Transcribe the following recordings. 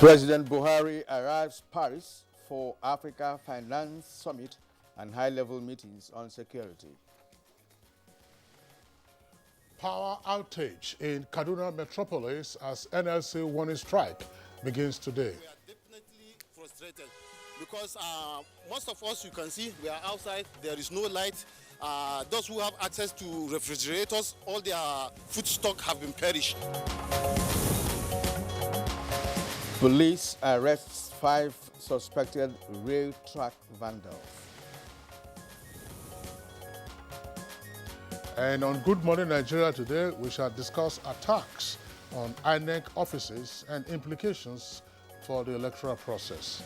President Buhari arrives Paris for Africa Finance Summit and high-level meetings on security. Power outage in Kaduna metropolis as NLC warning strike begins today. We are definitely frustrated because most of us, you can see, we are outside. There is no light. Those who have access to refrigerators, all their food stock have been perished. Police arrests 5 suspected rail track vandals. And on Good Morning Nigeria today, we shall discuss attacks on INEC offices and implications for the electoral process.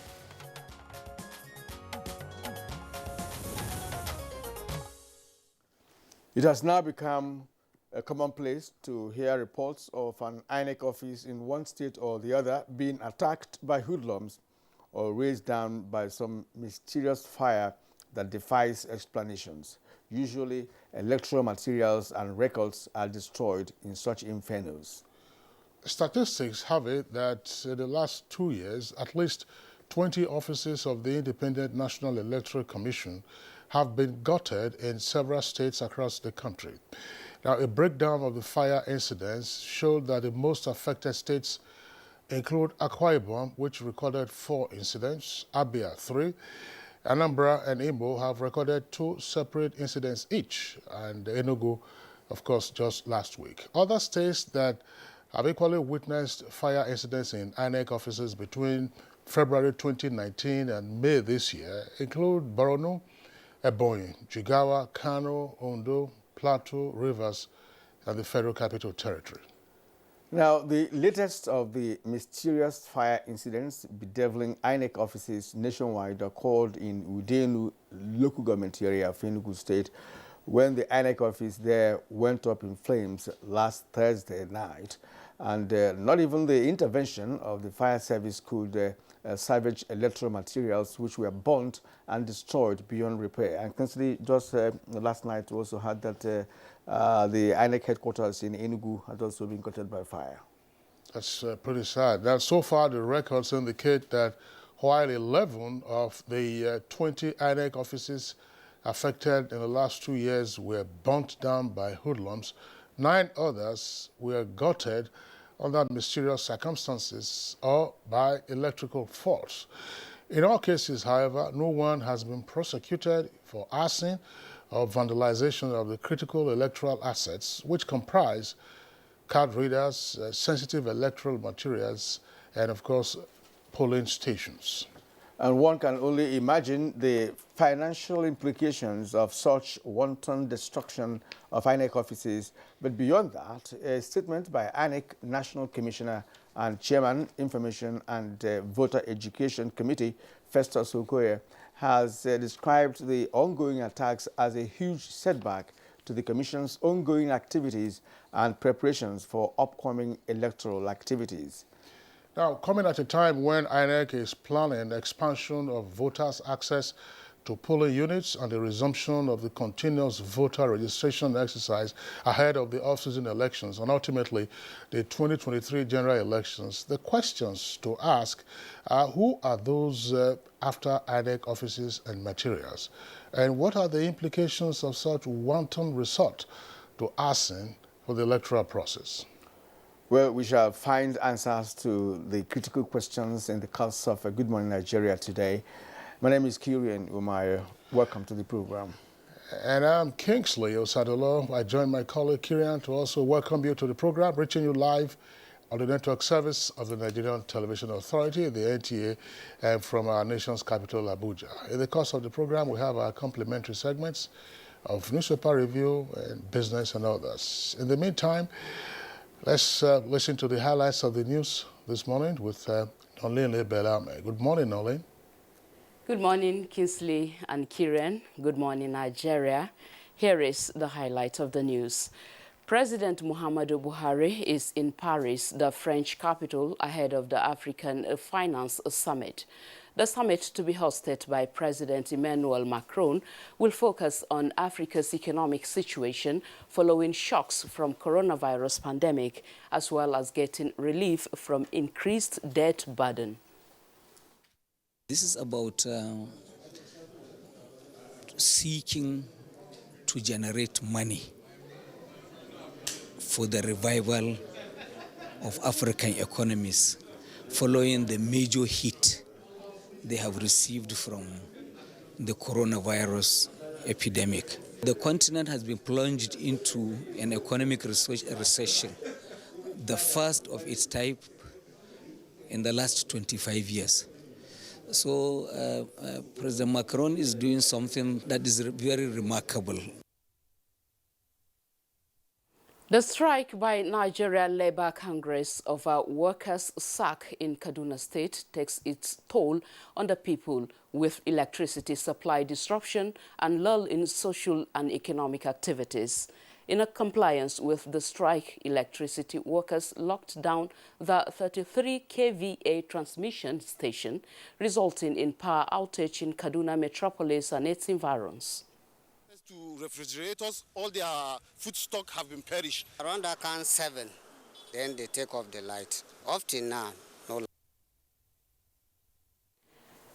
It has now become a commonplace to hear reports of an INEC office in one state or the other being attacked by hoodlums or razed down by some mysterious fire that defies explanations. Usually, electoral materials and records are destroyed in such infernos. Statistics have it that in the last 2 years, at least 20 offices of the Independent National Electoral Commission have been gutted in several states across the country. Now, a breakdown of the fire incidents showed that the most affected states include Akwa Ibom, which recorded 4 incidents, Abia 3, Anambra and Imo have recorded 2 separate incidents each, and Enugu, of course, just last week. Other states that have equally witnessed fire incidents in INEC offices between February 2019 and May this year include Borno, Ebonyi, Jigawa, Kano, Ondo, Plateau, Rivers, and the Federal Capital Territory. Now, the latest of the mysterious fire incidents bedeviling INEC offices nationwide occurred in Udenu local government area of Enugu State when the INEC office there went up in flames last Thursday night. And not even the intervention of the fire service could salvage electoral materials which were burnt and destroyed beyond repair. And constantly, just last night, we also had that the INEC headquarters in Enugu had also been gutted by fire. That's pretty sad. Now, so far, the records indicate that while 11 of the 20 INEC offices affected in the last 2 years were burnt down by hoodlums, 9 others were gutted under mysterious circumstances or by electrical faults. In all cases, however, no one has been prosecuted for arson or vandalization of the critical electoral assets, which comprise card readers, sensitive electoral materials, and of course, polling stations. And one can only imagine the financial implications of such wanton destruction of INEC offices. But beyond that, a statement by INEC National Commissioner and Chairman, Information and Voter Education Committee, Festus Okoye, has described the ongoing attacks as a huge setback to the Commission's ongoing activities and preparations for upcoming electoral activities. Now, coming at a time when INEC is planning expansion of voters' access to polling units and the resumption of the continuous voter registration exercise ahead of the off-season elections and ultimately the 2023 general elections, the questions to ask are who are those after INEC offices and materials? And what are the implications of such wanton resort to arson for the electoral process? Well, we shall find answers to the critical questions in the course of Good Morning Nigeria today. My name is Kirian Umayo. Welcome to the program. And I'm Kingsley Osadolo. I join my colleague Kirian to also welcome you to the program, reaching you live on the network service of the Nigerian Television Authority, the NTA, and from our nation's capital, Abuja. In the course of the program, we have our complimentary segments of newspaper review and business and others. In the meantime, let's listen to the highlights of the news this morning with Nolene Belame. Good morning, Nolene. Good morning, Kingsley and Kieran. Good morning, Nigeria. Here is the highlight of the news. President Muhammadu Buhari is in Paris, the French capital, ahead of the African Finance Summit. The summit, to be hosted by President Emmanuel Macron, will focus on Africa's economic situation following shocks from coronavirus pandemic, as well as getting relief from increased debt burden. This is about seeking to generate money for the revival of African economies following the major hit they have received from the coronavirus epidemic. The continent has been plunged into an economic recession, the first of its type in the last 25 years. So President Macron is doing something that is very remarkable. The strike by Nigerian Labour Congress over workers' sack in Kaduna State takes its toll on the people, with electricity supply disruption and lull in social and economic activities. In a compliance with the strike, electricity workers locked down the 33 kVA transmission station, resulting in power outage in Kaduna metropolis and its environs. To refrigerators, all their food stock have been perished. Around account 7, then they take off the light. Up till now, no light.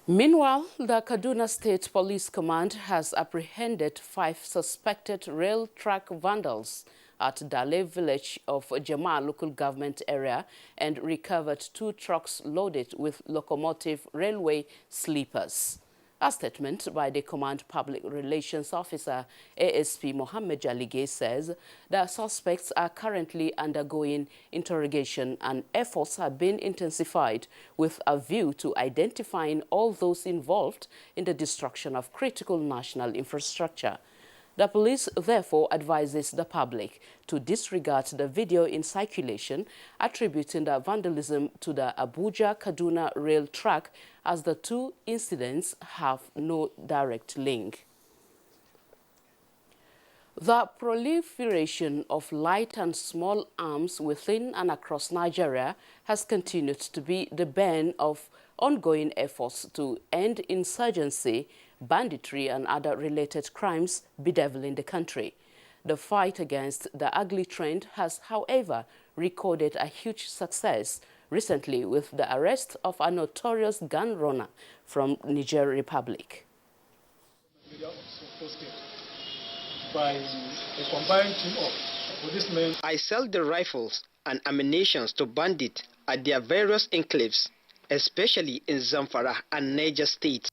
Meanwhile, the Kaduna State Police Command has apprehended 5 suspected rail track vandals at Dale village of Jama local government area and recovered 2 trucks loaded with locomotive railway sleepers. A statement by the Command Public Relations Officer, ASP Mohammed Jalige, says the suspects are currently undergoing interrogation and efforts have been intensified with a view to identifying all those involved in the destruction of critical national infrastructure. The police therefore advises the public to disregard the video in circulation attributing the vandalism to the Abuja-Kaduna rail track, as the 2 incidents have no direct link. The proliferation of light and small arms within and across Nigeria has continued to be the bane of ongoing efforts to end insurgency, banditry and other related crimes bedeviling the country. The fight against the ugly trend has, however, recorded a huge success recently with the arrest of a notorious gun runner from Niger Republic. By a combined team of policemen. I sell the rifles and ammunition to bandits at their various enclaves, especially in Zamfara and Niger states.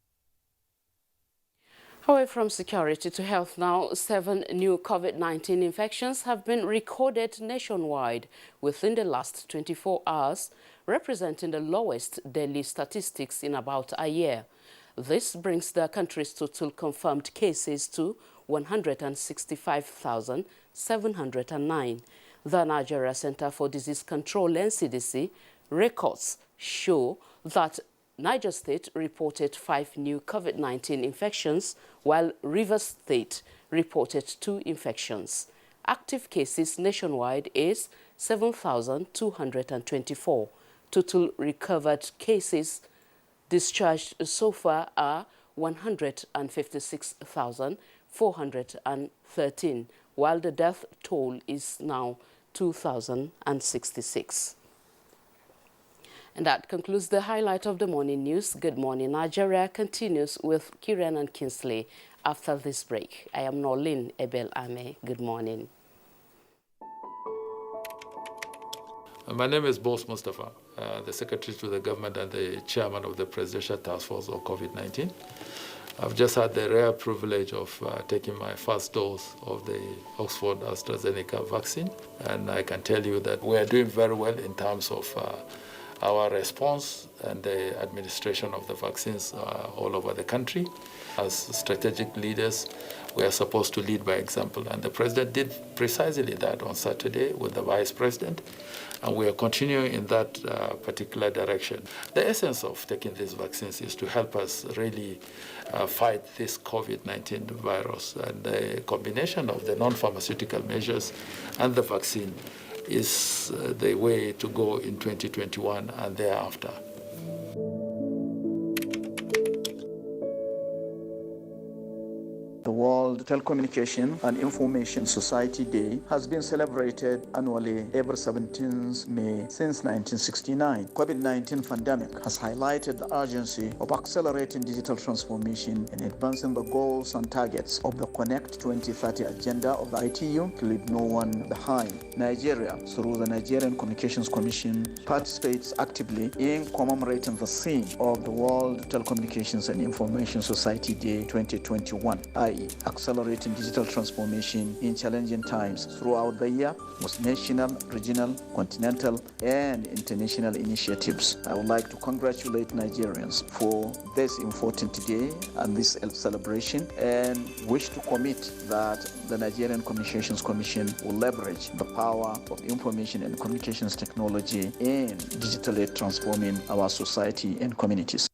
Away from security to health now, 7 new COVID-19 infections have been recorded nationwide within the last 24 hours, representing the lowest daily statistics in about a year. This brings the country's total confirmed cases to 165,709. The Nigeria Center for Disease Control, NCDC, records show that Niger State reported 5 new COVID-19 infections, while Rivers State reported 2 infections. Active cases nationwide is 7,224. Total recovered cases discharged so far are 156,413, while the death toll is now 2,066. And that concludes the highlight of the morning news. Good Morning Nigeria continues with Kiran and Kingsley after this break. I am Norlin Ebel Ame. Good morning. My name is Boss Mustafa, the Secretary to the Government and the Chairman of the Presidential Task Force on COVID-19. I've just had the rare privilege of taking my first dose of the Oxford AstraZeneca vaccine, and I can tell you that we are doing very well in terms of our response and the administration of the vaccines all over the country. As strategic leaders, we are supposed to lead by example, and the President did precisely that on Saturday with the Vice President, and we are continuing in that particular direction. The essence of taking these vaccines is to help us really fight this COVID-19 virus, and the combination of the non-pharmaceutical measures and the vaccine is the way to go in 2021 and thereafter. World Telecommunication and Information Society Day has been celebrated annually every 17th May since 1969. COVID-19 pandemic has highlighted the urgency of accelerating digital transformation and advancing the goals and targets of the Connect 2030 agenda of the ITU to leave no one behind. Nigeria, through the Nigerian Communications Commission, participates actively in commemorating the theme of the World Telecommunications and Information Society Day 2021, i.e. accelerating digital transformation in challenging times throughout the year with national, regional, continental, and international initiatives. I would like to congratulate Nigerians for this important day and this celebration, and wish to commit that the Nigerian Communications Commission will leverage the power of information and communications technology in digitally transforming our society and communities.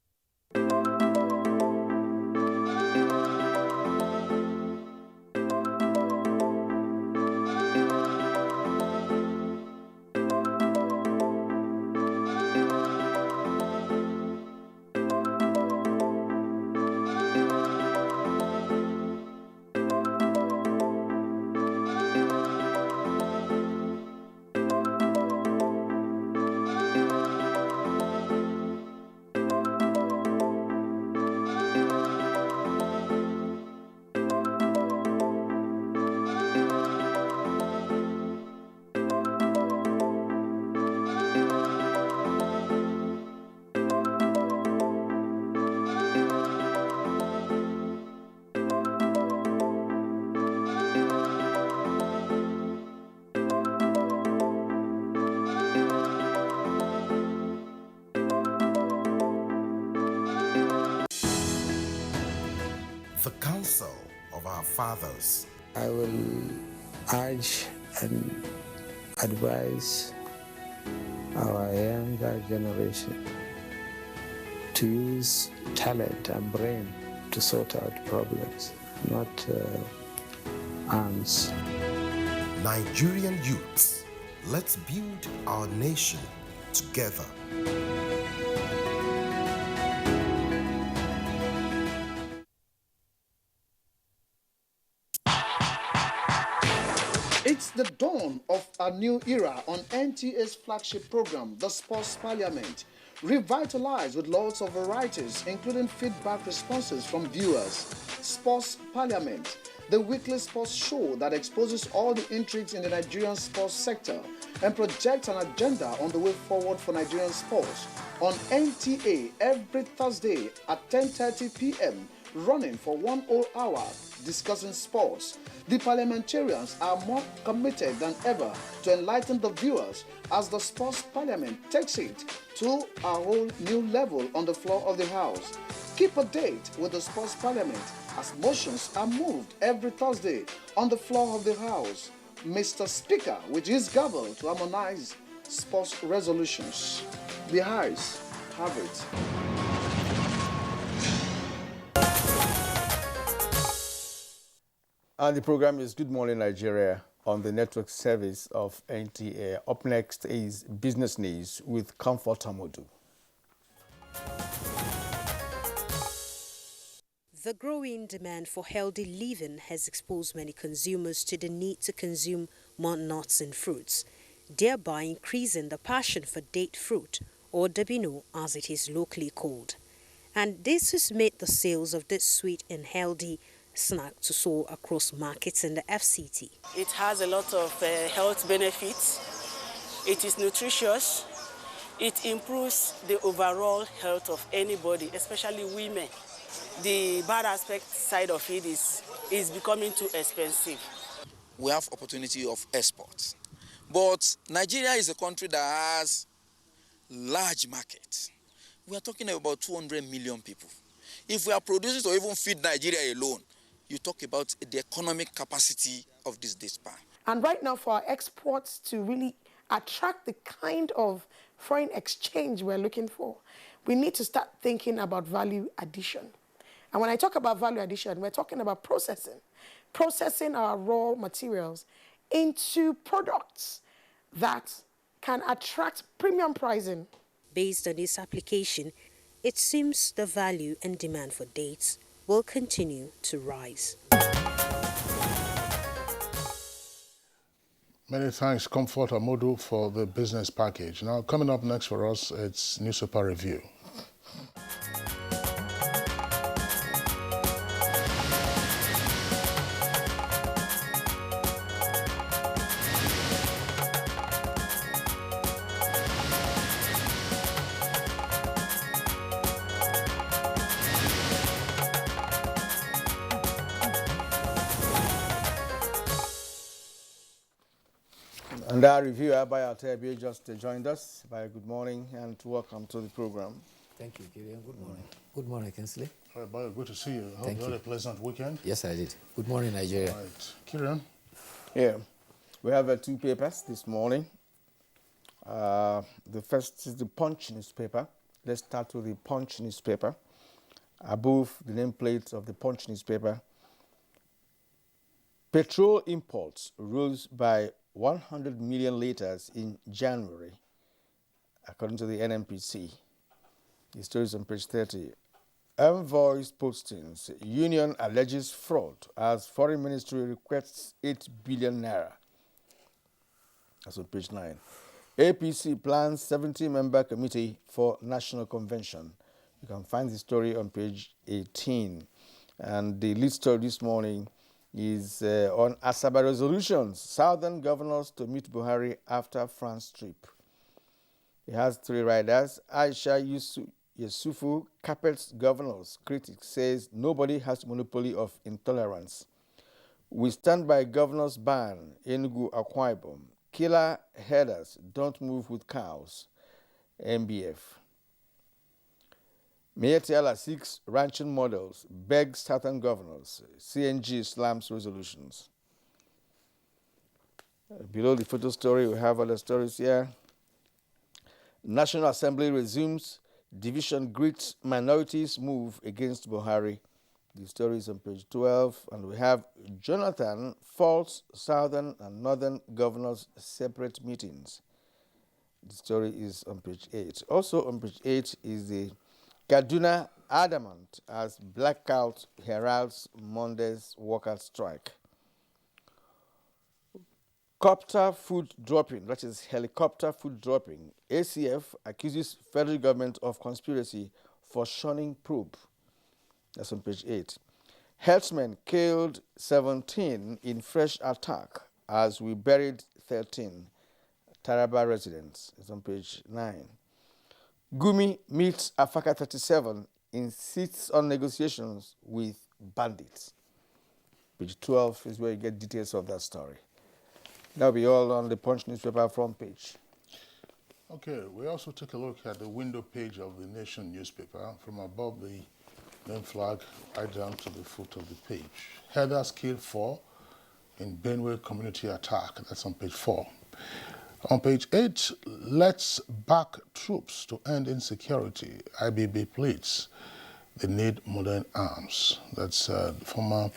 The counsel of our fathers. I will urge and advise our younger generation to use talent and brain to sort out problems, not arms. Nigerian youths, let's build our nation together. It's the dawn of a new era on NTA's flagship program, the Sports Parliament, revitalized with lots of varieties, including feedback responses from viewers. Sports Parliament, the weekly sports show that exposes all the intrigues in the Nigerian sports sector and projects an agenda on the way forward for Nigerian sports. On NTA every Thursday at 10:30 p.m., running for 1 whole hour, discussing sports. The parliamentarians are more committed than ever to enlighten the viewers as the Sports Parliament takes it to a whole new level on the floor of the House. Keep a date with the Sports Parliament as motions are moved every Thursday on the floor of the House. Mr. Speaker, with his gavel to harmonize sports resolutions. The House have it. And the program is Good Morning Nigeria on the network service of NTA. Up next is Business News with Comfort Amodu. The growing demand for healthy living has exposed many consumers to the need to consume more nuts and fruits, thereby increasing the passion for date fruit, or dabino as it is locally called. And this has made the sales of this sweet and healthy snack to soar across markets in the FCT. It has a lot of health benefits. It is nutritious. It improves the overall health of anybody, especially women. The bad aspect side of it is becoming too expensive. We have opportunity of exports, but Nigeria is a country that has large market. We are talking about 200 million people. If we are producing to even feed Nigeria alone, you talk about the economic capacity of this span. And right now, for our exports to really attract the kind of foreign exchange we're looking for, we need to start thinking about value addition. And when I talk about value addition, we're talking about processing our raw materials into products that can attract premium pricing. Based on this application, it seems the value and demand for dates will continue to rise. Many thanks, Comfort Amodu, for the business package. Now, coming up next for us, it's Newspaper Review. And our reviewer, Bayo Tebi, just joined us. Bayo, good morning and welcome to the program. Thank you, Kirian. Good morning. Good morning, Kinsley. All right, Bayo, good to see you. Hope you had a pleasant weekend. Yes, I did. Good morning, Nigeria. All right. Kirian? Yeah, we have two papers this morning. The first is the Punch newspaper. Let's start with the Punch newspaper. Above the nameplate of the Punch newspaper, petrol imports rose by 100 million litres in January, according to the NMPC. The story is on page 30. Envoys postings. Union alleges fraud as Foreign Ministry requests 8 billion naira. That's on page 9. APC plans 70-member committee for national convention. You can find the story on page 18. And the lead story this morning is on Asaba resolutions. Southern governors to meet Buhari after France trip. It has 3 riders. Aisha Yusufu carpets governors. Critics says nobody has monopoly of intolerance. We stand by governors' ban. Enugu Akwa Ibom. Killer headers don't move with cows. MBF. Mietiala seeks ranching models, begs southern governors. CNG slams resolutions. Below the photo story, we have other stories here. National Assembly resumes. Division greets minorities move against Buhari. The story is on page 12. And we have Jonathan faults southern and northern governors' separate meetings. The story is on page 8. Also on page 8 is the Kaduna adamant as blackout heralds Monday's workers' strike. Copter food dropping, that is helicopter food dropping. ACF accuses federal government of conspiracy for shunning probe. That's on page 8. Herdsmen killed 17 in fresh attack as we buried 13 Taraba residents. It's on page 9. Gumi meets Afaka 37, insists on negotiations with bandits. Page 12 is where you get details of that story. That'll be all on the Punch newspaper front page. Okay, we also take a look at the window page of the Nation newspaper from above the name flag right down to the foot of the page. Headers killed 4 in Benue community attack. That's on page 4. On page 8, let's back troops to end insecurity. IBB pleads they need modern arms. That's the former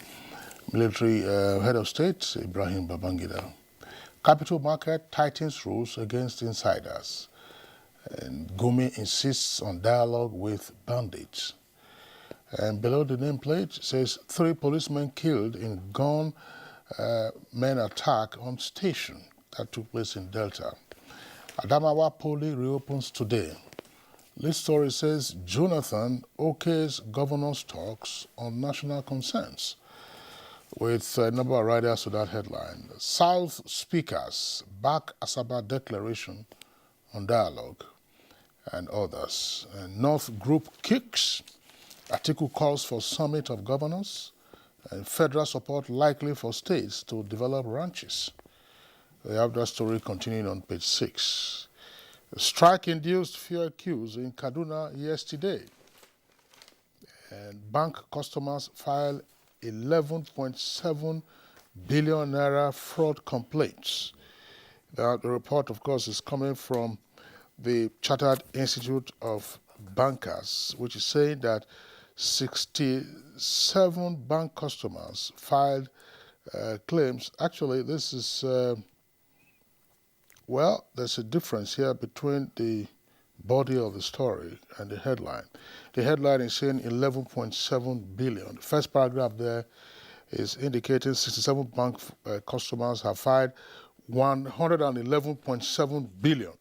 military head of state, Ibrahim Babangida. Capital market tightens rules against insiders. And Gumi insists on dialogue with bandits. And below the nameplate says 3 policemen killed in gunmen attack on station. That took place in Delta. Adamawa Poly reopens today. This story says Jonathan okays governors' talks on national concerns, with a number of riders to that headline. South speakers back Asaba declaration on dialogue and others. And North group kicks. Atiku calls for summit of governors. And federal support likely for states to develop ranches. We have that story continuing on page 6. The strike-induced fuel queues in Kaduna yesterday. And bank customers file 11.7 billion naira fraud complaints. The report, of course, is coming from the Chartered Institute of Bankers, which is saying that 67 bank customers filed claims. Actually, this is, well, there's a difference here between the body of the story and the headline. The headline is saying 11.7 billion. The first paragraph there is indicating 67 bank customers have filed 111.7 billion.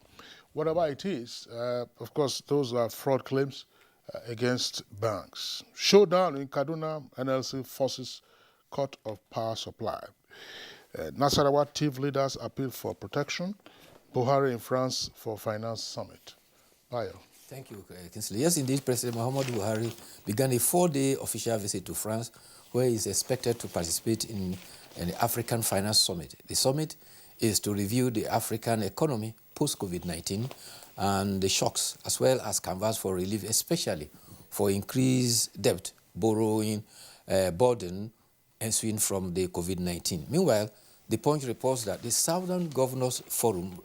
Whatever it is, of course, those are fraud claims against banks. Showdown in Kaduna, NLC forces cut of power supply. Nasarawa TIV leaders appeal for protection. Buhari in France for finance summit. Bayo. Thank you, Kinsley. Yes, indeed, President Muhammadu Buhari began a 4-day official visit to France, where he is expected to participate in an African Finance Summit. The summit is to review the African economy post-COVID-19 and the shocks, as well as canvas for relief, especially for increased debt, borrowing, burden ensuing from the COVID-19. Meanwhile, the Punch reports that the Southern Governors Forum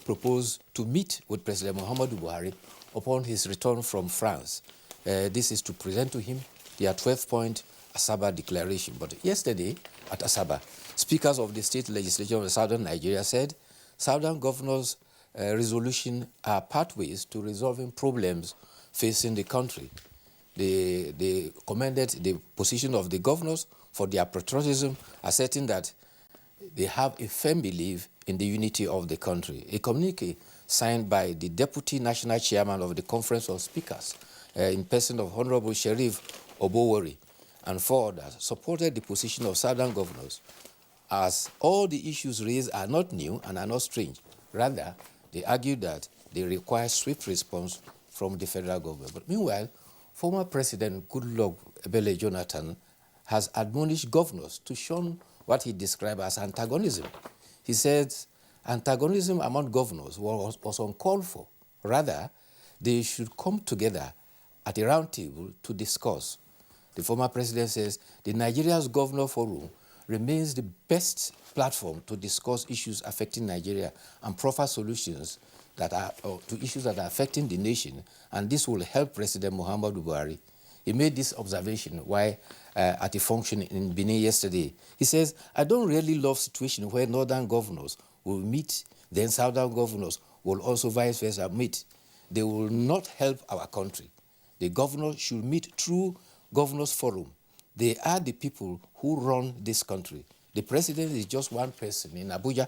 proposed to meet with President Muhammadu Buhari upon his return from France. This is to present to him their 12-point Asaba declaration. But yesterday at Asaba, speakers of the state legislature of Southern Nigeria said Southern Governors' resolution are pathways to resolving problems facing the country. They commended the position of the governors for their patriotism, asserting that they have a firm belief in the unity of the country. A communique signed by the Deputy National Chairman of the Conference of Speakers, in person of Honorable Sheriff Obowori, and 4 others, supported the position of Southern governors, as all the issues raised are not new and are not strange. Rather, they argued that they require swift response from the federal government. But meanwhile, former President Goodluck Ebele Jonathan has admonished governors to shun what he described as antagonism. He said antagonism among governors was uncalled for. Rather, they should come together at a round table to discuss. The former president says the Nigeria's Governor Forum remains the best platform to discuss issues affecting Nigeria and proffer solutions that are to issues that are affecting the nation, and this will help President Muhammadu Buhari. He made this observation while at a function in Benin yesterday. He says, I don't really love situations where northern governors will meet, then southern governors will also vice versa meet. They will not help our country. The governors should meet through Governors Forum. They are the people who run this country. The president is just one person in Abuja.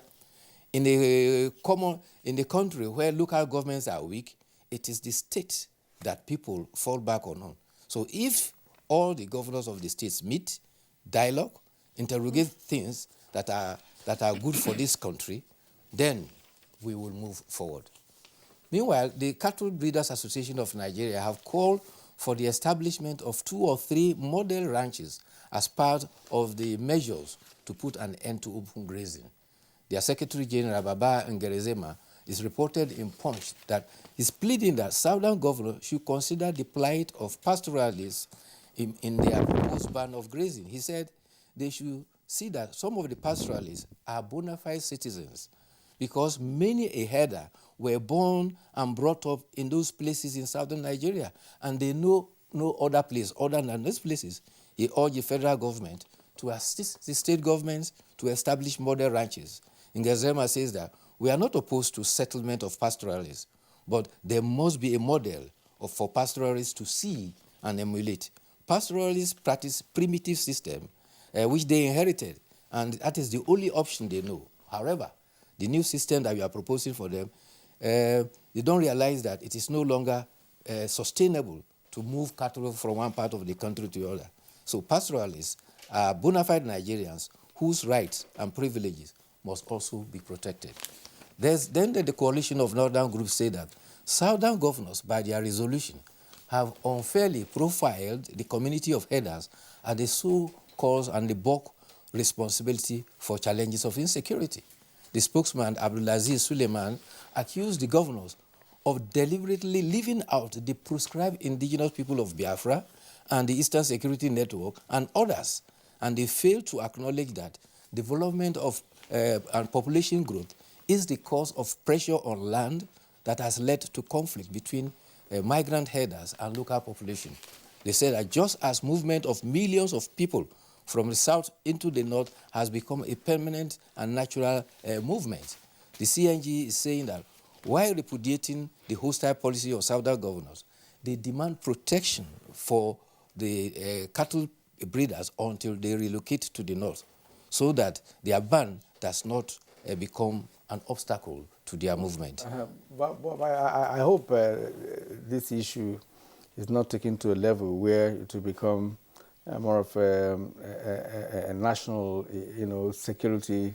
In the country where local governments are weak, it is the state that people fall back on. So if all the governors of the states meet, dialogue, interrogate things that are good for this country, then we will move forward. Meanwhile, the Cattle Breeders Association of Nigeria have called for the establishment of 2 or 3 model ranches as part of the measures to put an end to open grazing. Their Secretary General, Baba Ngerezema, is reported in Punch that he's pleading that Southern governors should consider the plight of pastoralists in their proposed ban of grazing. He said they should see that some of the pastoralists are bona fide citizens because many a herder were born and brought up in those places in southern Nigeria, and they know no other place other than those places. He urged the federal government to assist the state governments to establish model ranches. Ngazema says that we are not opposed to settlement of pastoralists, but there must be a model for pastoralists to see and emulate. Pastoralists practice primitive system, which they inherited, and that is the only option they know. However, the new system that we are proposing for them, they don't realize that it is no longer sustainable to move cattle from one part of the country to the other. So pastoralists are bona fide Nigerians whose rights and privileges must also be protected. Then the coalition of northern groups say that southern governors, by their resolution, have unfairly profiled the community of herders as the sole cause and the bulk responsibility for challenges of insecurity. The spokesman, Abdulaziz Suleiman, accused the governors of deliberately leaving out the proscribed indigenous people of Biafra and the Eastern Security Network and others, and they failed to acknowledge that development of and population growth is the cause of pressure on land that has led to conflict between migrant herders and local population. They said that just as movement of millions of people from the south into the north has become a permanent and natural movement, the CNG is saying that while repudiating the hostile policy of Southern governors, they demand protection for the cattle breeders until they relocate to the north, so that their ban does not become an obstacle to their movement. But I hope this issue is not taken to a level where it will become more of a national, security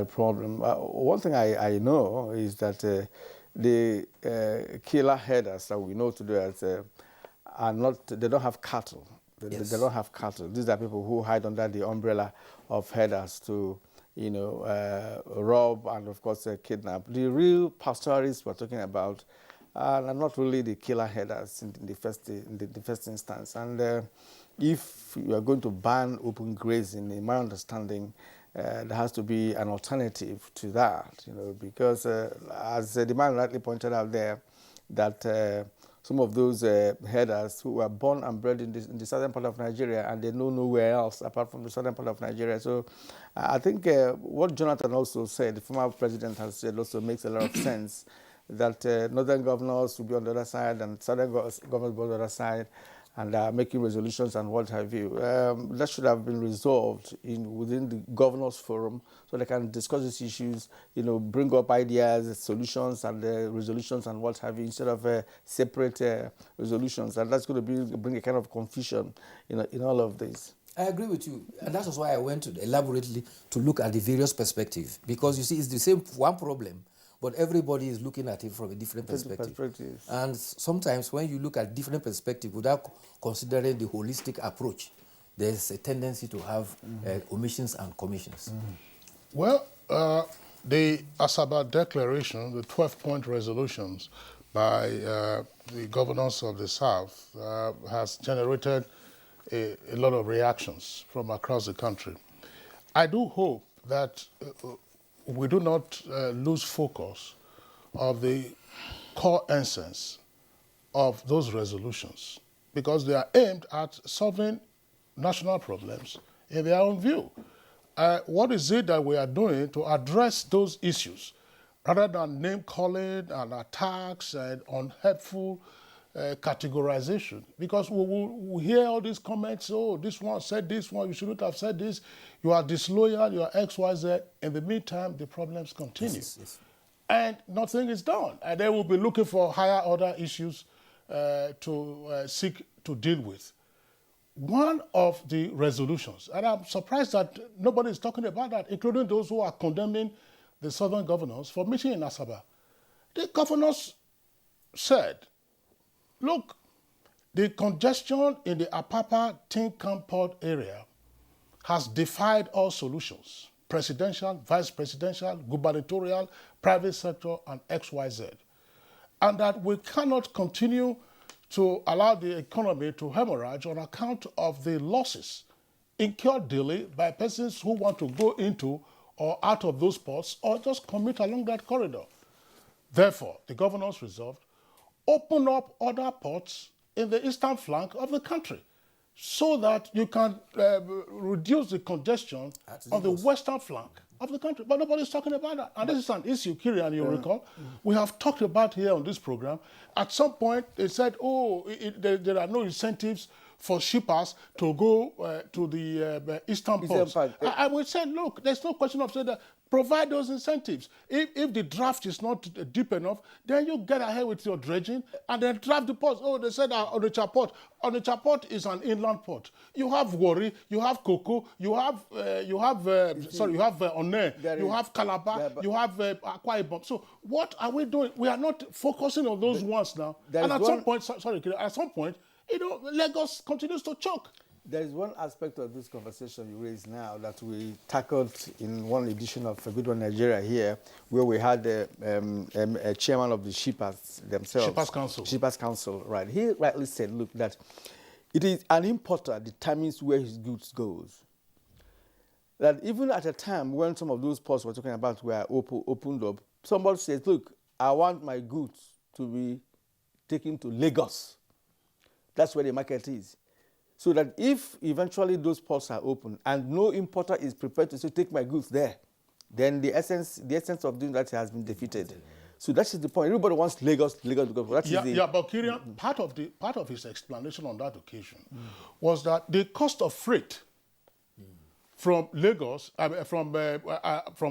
problem. One thing I know is that the killer herders that we know today as they don't have cattle. They don't have cattle. These are people who hide under the umbrella of herders to, rob and, of course, kidnap. The real pastoralists we're talking about are not really the killer herders in the first instance. And if you are going to ban open grazing, in my understanding, there has to be an alternative to that, because as the man rightly pointed out there, that some of those herders who were born and bred in the southern part of Nigeria, and they know nowhere else apart from the southern part of Nigeria. So I think what Jonathan also said, the former president has said, also makes a lot of sense, that northern governors will be on the other side and southern governors will be on the other side, and making resolutions and what have you. That should have been resolved within the governors' forum, so they can discuss these issues, bring up ideas, solutions, and resolutions and what have you, instead of separate resolutions. And that's going to bring a kind of confusion in all of this. I agree with you, and that was why I went to elaborately to look at the various perspectives, because you see, it's the same one problem, but everybody is looking at it from a different perspective. And sometimes when you look at different perspectives without considering the holistic approach, there's a tendency to have omissions and commissions. Well, the Asaba Declaration, the 12-point resolutions by the governors of the South has generated a lot of reactions from across the country. I do hope that we do not lose focus of the core essence of those resolutions, because they are aimed at solving national problems in their own view. What is it that we are doing to address those issues, rather than name-calling and attacks and unhelpful categorization? Because we hear all these comments, oh, this one said this one, you shouldn't have said this, you are disloyal, you are X, Y, Z. In the meantime, the problems continue. Yes. And nothing is done. And they will be looking for higher order issues to seek to deal with. One of the resolutions, and I'm surprised that nobody is talking about that, including those who are condemning the southern governors for meeting in Asaba. The governors said, look, the congestion in the Apapa Tinkan Port area has defied all solutions: presidential, vice presidential, gubernatorial, private sector, and XYZ. And that we cannot continue to allow the economy to hemorrhage on account of the losses incurred daily by persons who want to go into or out of those ports or just commute along that corridor. Therefore, the governors resolved, open up other ports in the eastern flank of the country so that you can reduce the congestion on the western flank of the country. But nobody's talking about that. And this is an issue, Kirian, you recall, we have talked about here on this program. At some point, they said, oh, there are no incentives for shippers to go to the eastern ports. I would say, look, there's no question of saying that. Provide those incentives. If the draft is not deep enough, then you get ahead with your dredging and then draft the ports. Oh, they said Onitsha Port is an inland port. You have Warri, you have Koko, you have Onne, you have Calabar, you have Akwa Ibom. So what are we doing? We are not focusing on those ones now. And at some point, Lagos continues to choke. There is one aspect of this conversation you raised now that we tackled in one edition of Good One Nigeria here, where we had a chairman of the shippers themselves. Shippers Council, right. He rightly said, look, that it is an importer determines where his goods goes. That even at a time when some of those ports we're talking about were opened up, somebody says, look, I want my goods to be taken to Lagos. That's where the market is. So that if eventually those ports are open and no importer is prepared to say, take my goods there, then the essence of doing that has been defeated. So that is the point. Everybody wants Lagos, because that is the... Yeah, but Kirian, part of his explanation on that occasion was that the cost of freight from Lagos, from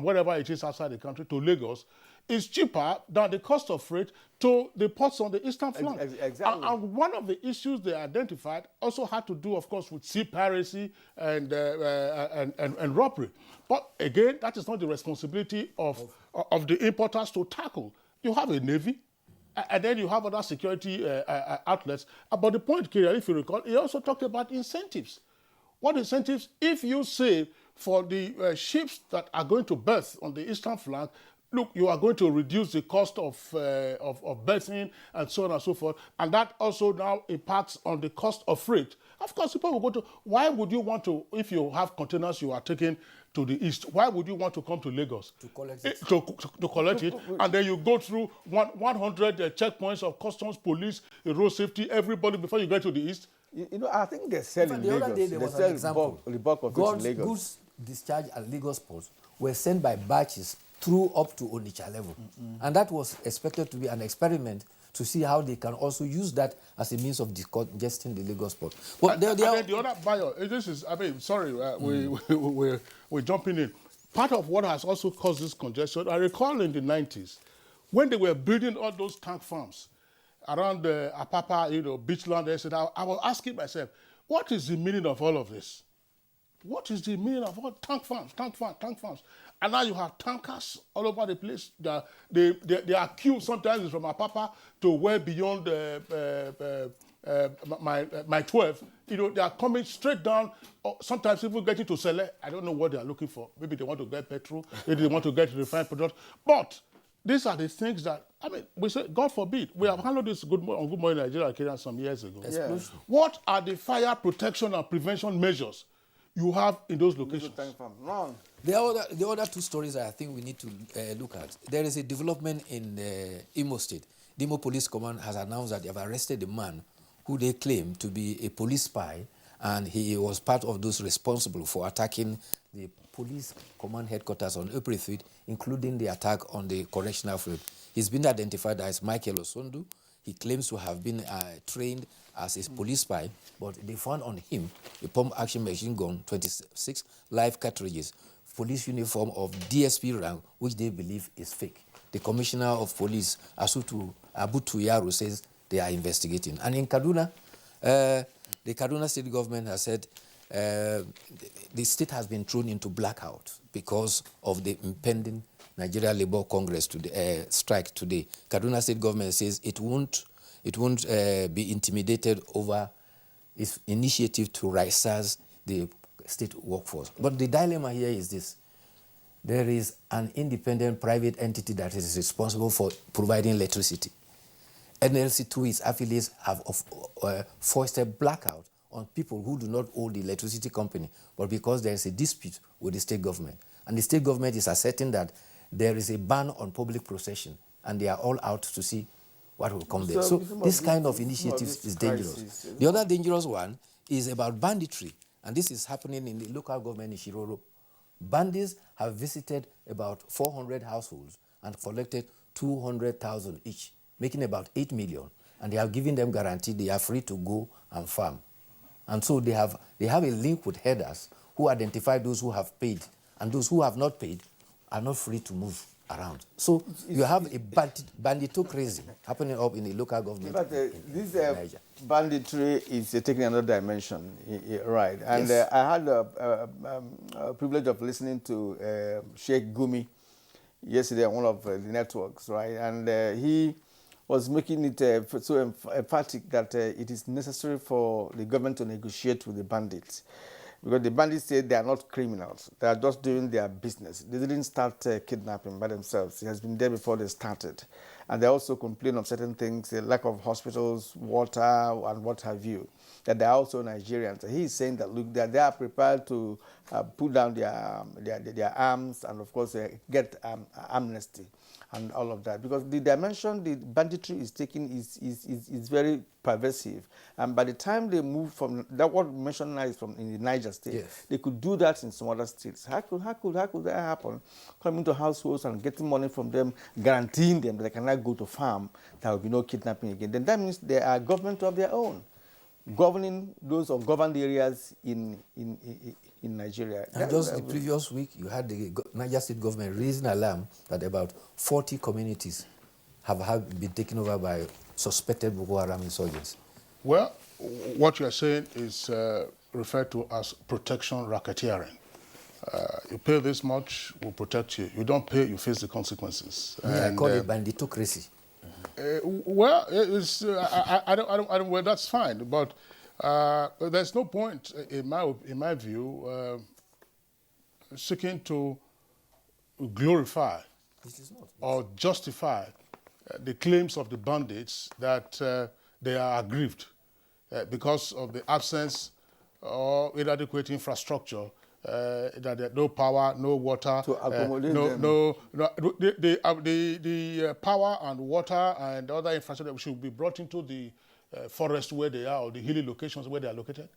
wherever it is outside the country to Lagos, is cheaper than the cost of freight to the ports on the eastern flank. Exactly. And one of the issues they identified also had to do, of course, with sea piracy and robbery. But again, that is not the responsibility of the importers to tackle. You have a navy, and then you have other security outlets. But the point, Kirian, if you recall, he also talked about incentives. What incentives? If you say for the ships that are going to berth on the eastern flank, look, you are going to reduce the cost of berthing and so on and so forth, and that also now impacts on the cost of freight. Of course, people will go to, why would you want to, if you have containers you are taking to the east, why would you want to come to Lagos? To collect it. To collect it, and then you go through 100 checkpoints of customs, police, road safety, everybody before you get to the east? You know, I think they sell in the Lagos. other day there was they an example. The bulk of it in Lagos. Goods discharged at Lagos ports were sent by batches through up to Onitsha level. And that was expected to be an experiment to see how they can also use that as a means of decongesting the Lagos port. But then the other buyer, this is, I mean, sorry, we're jumping in. Part of what has also caused this congestion, I recall in the 90s, when they were building all those tank farms around the Apapa, beachland, I was asking myself, what is the meaning of all of this? What is the meaning of all tank farms? And now you have tankers all over the place. Their queue sometimes is from Apapa to well beyond my 12. They are coming straight down, or sometimes even getting to Sele. I don't know what they are looking for. Maybe they want to get petrol, maybe they want to get refined product. But these are the things that, I mean, we say, God forbid, we have handled this on Good Morning Nigeria some years ago. Yeah. What are the fire protection and prevention measures you have in those locations? Wrong. The other two stories I think we need to look at. There is a development in Imo State. The Imo Police Command has announced that they have arrested a man who they claim to be a police spy, and he was part of those responsible for attacking the police command headquarters on April 3rd, including the attack on the correctional field. He's been identified as Michael Osondu. He claims to have been trained as a police spy, but they found on him a pump-action machine gun, 26 live cartridges, police uniform of DSP rank, which they believe is fake. The Commissioner of Police, Abu Tuyaru, says they are investigating. And in Kaduna, the Kaduna state government has said the state has been thrown into blackout because of the impending Nigeria Labour Congress strike today. Kaduna state government says it won't be intimidated over its initiative to right-size the state workforce. But the dilemma here is this. There is an independent private entity that is responsible for providing electricity. NLC, through its affiliates, have forced a blackout on people who do not own the electricity company, but because there is a dispute with the state government. And the state government is asserting that there is a ban on public procession, and they are all out to see what will come there. So this kind of initiatives is dangerous. The other dangerous one is about banditry, and this is happening in the local government in Shiroro. Bandits have visited about 400 households and collected 200,000 each, making about 8 million, and they have given them guarantee they are free to go and farm. And so they have a link with headers who identify those who have paid, and those who have not paid are not free to move around. So you have a banditocracy happening up in the local government. But this banditry is taking another dimension, right? And yes. I had a privilege of listening to Sheikh Gumi yesterday on one of the networks, right? And he was making it so emphatic that it is necessary for the government to negotiate with the bandits. Because the bandits say they are not criminals. They are just doing their business. They didn't start kidnapping by themselves. It has been there before they started. And they also complain of certain things, the lack of hospitals, water, and what have you, that they're also Nigerians. He's saying that, look, that they are prepared to put down their arms and, of course, get amnesty and all of that. Because the dimension the banditry is taking is very pervasive. And by the time they move from, that what we mentioned now is from in the Niger state, yes, they could do that in some other states. How could that happen? Coming to households and getting money from them, guaranteeing them that they cannot go to farm, there will be no kidnapping again. Then that means they are government of their own, governing those ungoverned areas in Nigeria. And just the previous week, you had the Niger State government raising alarm that about 40 communities have been taken over by suspected Boko Haram insurgents. Well, what you are saying is referred to as protection racketeering. You pay this much, we'll protect you. You don't pay, you face the consequences. Yeah, I call it banditocracy. Well, it's, I don't, well, that's fine, but there's no point, in my view, seeking to glorify or justify the claims of the bandits that they are aggrieved because of the absence or inadequate infrastructure, that there's no power, no water, to accommodate the power and water and other infrastructure should be brought into the forest where they are or the hilly locations where they are located.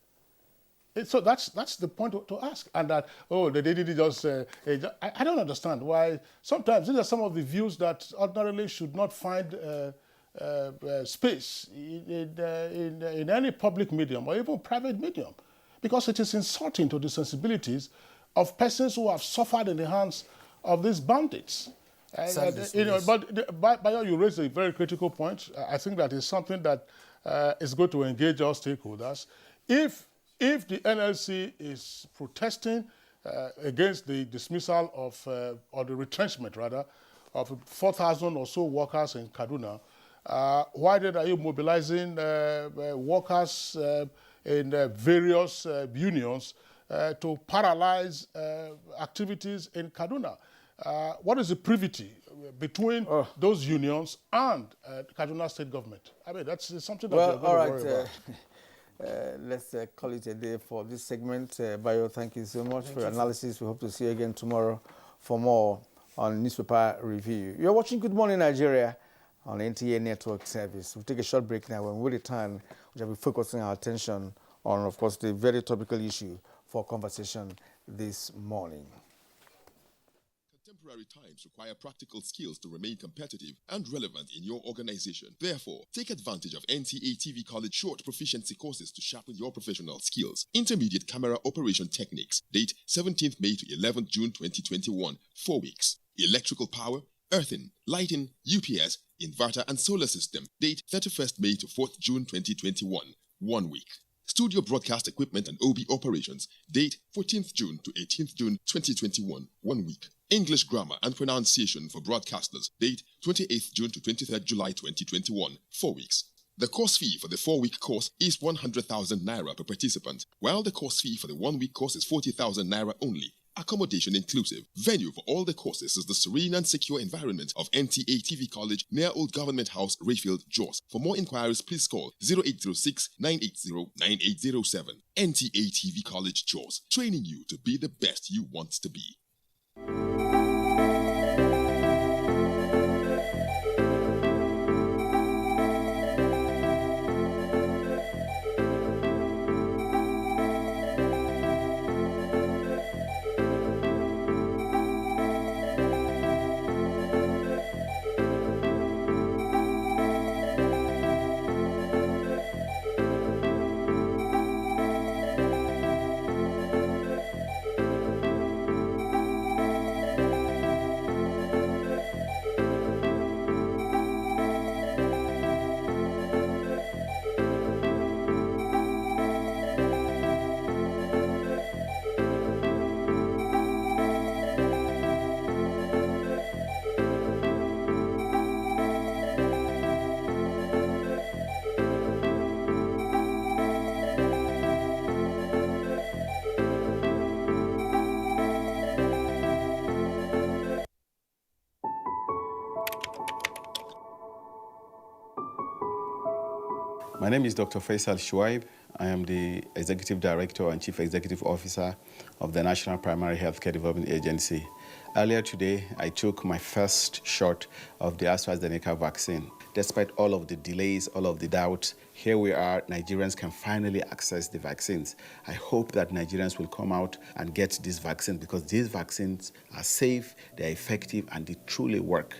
So that's the point to ask. And that, oh, they didn't just, I don't understand why. Sometimes these are some of the views that ordinarily should not find space in any public medium or even private medium, because it is insulting to the sensibilities of persons who have suffered in the hands of these bandits. But by you raise a very critical point. I think that is something that is going to engage our stakeholders. If the NLC is protesting against the dismissal of, or the retrenchment rather, of 4,000 or so workers in Kaduna, why then are you mobilizing workers in various unions to paralyze activities in Kaduna? What is the privity between those unions and Kaduna state government? I mean, that's something that we're going to worry about. Let's call it a day for this segment. Bayo, thank you so much for your analysis. We hope to see you again tomorrow for more on Newspaper Review. You're watching Good Morning Nigeria on NTA Network Service. We'll take a short break now. When we return, we will be focusing our attention on, of course, the very topical issue for conversation this morning. Contemporary times require practical skills to remain competitive and relevant in your organization. Therefore, take advantage of NTA TV College short proficiency courses to sharpen your professional skills. Intermediate camera operation techniques. Date 17th May to 11th June 2021. 4 weeks. Electrical power, earthing, lighting, UPS, inverter and solar system. Date 31st May to 4th June 2021. 1 week. Studio broadcast equipment and OB operations. Date 14th June to 18th June 2021. 1 week. English grammar and pronunciation for broadcasters. Date 28th June to 23rd July 2021. 4 weeks. The course fee for the 4-week course is 100,000 naira per participant, while the course fee for the 1-week course is 40,000 naira only. Accommodation inclusive. Venue for all the courses is the serene and secure environment of NTA TV College near Old Government House, Rayfield, Jos. For more inquiries, please call 0806 980 9807. NTA TV College, Jos. Training you to be the best you want to be. My name is Dr. Faisal Shuaib. I am the Executive Director and Chief Executive Officer of the National Primary Healthcare Development Agency. Earlier today, I took my first shot of the AstraZeneca vaccine. Despite all of the delays, all of the doubts, here we are, Nigerians can finally access the vaccines. I hope that Nigerians will come out and get these vaccines because these vaccines are safe, they're effective, and they truly work.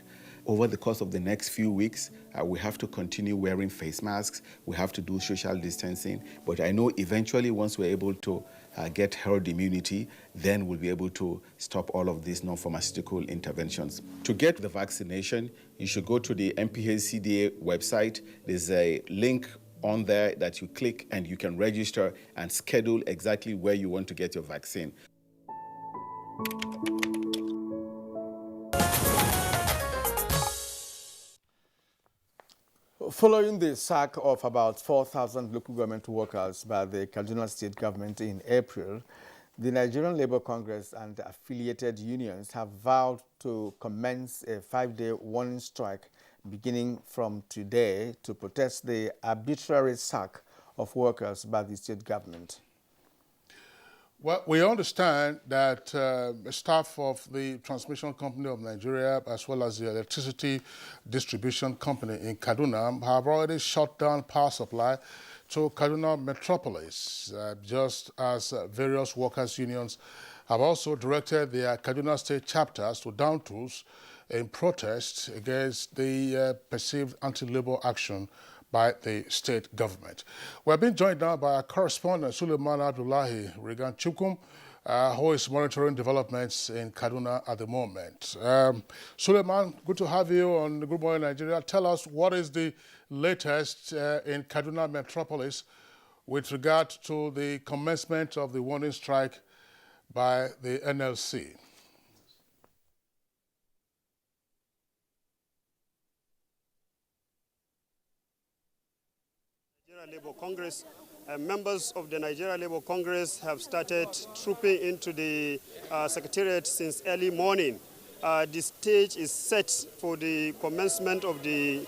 Over the course of the next few weeks, we have to continue wearing face masks. We have to do social distancing. But I know eventually once we're able to get herd immunity, then we'll be able to stop all of these non-pharmaceutical interventions. To get the vaccination, you should go to the NPHCDA website. There's a link on there that you click and you can register and schedule exactly where you want to get your vaccine. Following the sack of about 4,000 local government workers by the Kaduna State government in April, the Nigerian Labour Congress and affiliated unions have vowed to commence a 5-day warning strike beginning from today to protest the arbitrary sack of workers by the state government. Well, we understand that staff of the Transmission Company of Nigeria, as well as the Electricity Distribution Company in Kaduna, have already shut down power supply to Kaduna Metropolis, just as various workers' unions have also directed their Kaduna State chapters to down tools in protest against the perceived anti-labor action by the state government. We're being joined now by our correspondent, Suleiman Abdullahi Regan Chukum, who is monitoring developments in Kaduna at the moment. Suleiman, good to have you on Good Morning Nigeria. Tell us what is the latest in Kaduna Metropolis with regard to the commencement of the warning strike by the NLC. Labour Congress. Members of the Nigeria Labour Congress have started trooping into the secretariat since early morning. The stage is set for the commencement of the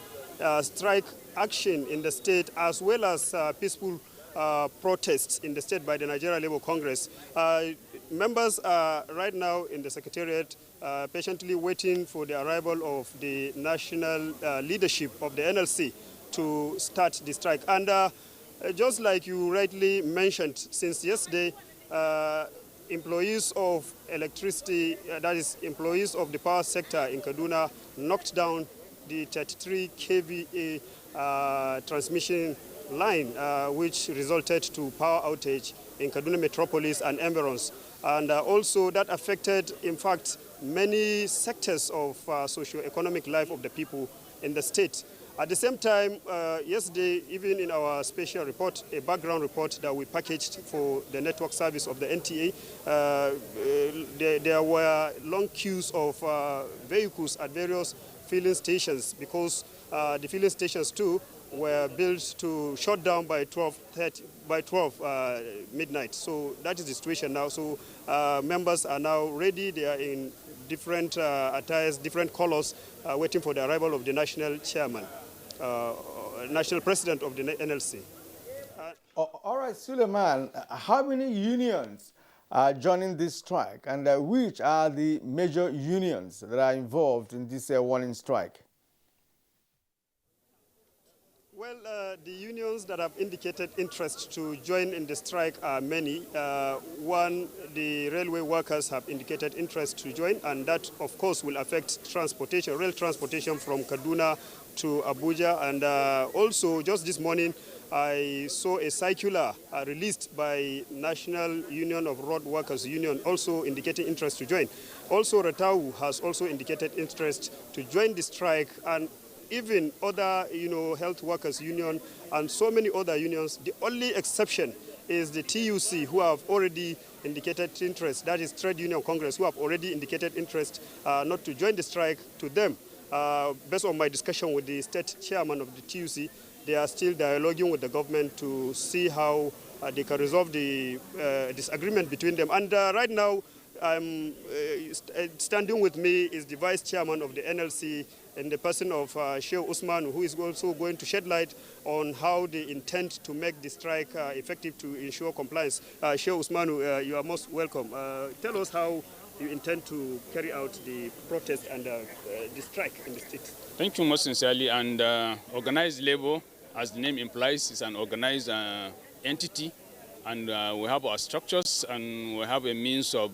strike action in the state, as well as peaceful protests in the state by the Nigeria Labour Congress. Members are right now in the secretariat patiently waiting for the arrival of the national leadership of the NLC to start the strike. And just like you rightly mentioned, since yesterday, employees of electricity, that is employees of the power sector in Kaduna, knocked down the 33 kVA transmission line, which resulted to power outage in Kaduna Metropolis and environs. And also that affected, in fact, many sectors of socio-economic life of the people in the state. At the same time, yesterday, even in our special report, a background report that we packaged for the network service of the NTA, there were long queues of vehicles at various filling stations because the filling stations too were built to shut down by 12 midnight. So that is the situation now. So members are now ready. They are in different attires, different colors, waiting for the arrival of the national chairman, national president of the NLC. All right, Suleiman, how many unions are joining this strike, and which are the major unions that are involved in this warning strike? Well, the unions that have indicated interest to join in the strike are many. One, the railway workers have indicated interest to join, and that, of course, will affect transportation, rail transportation from Kaduna to Abuja. And also, just this morning, I saw a circular released by National Union of Road Workers Union, also indicating interest to join. Also, Ratau has also indicated interest to join the strike, and even other, health workers union and so many other unions. The only exception is the TUC, who have already indicated interest, that is Trade Union Congress, who have already indicated interest not to join the strike. To them, based on my discussion with the state chairman of the TUC, they are still dialoguing with the government to see how they can resolve the disagreement between them. And right now, Standing with me is the vice chairman of the NLC in the person of Sheikh Usman, who is also going to shed light on how they intend to make the strike effective to ensure compliance. Sheikh Usman, you are most welcome. Tell us how you intend to carry out the protest and the strike in the state. Thank you most sincerely. And organized labor, as the name implies, is an organized entity. And we have our structures and we have a means of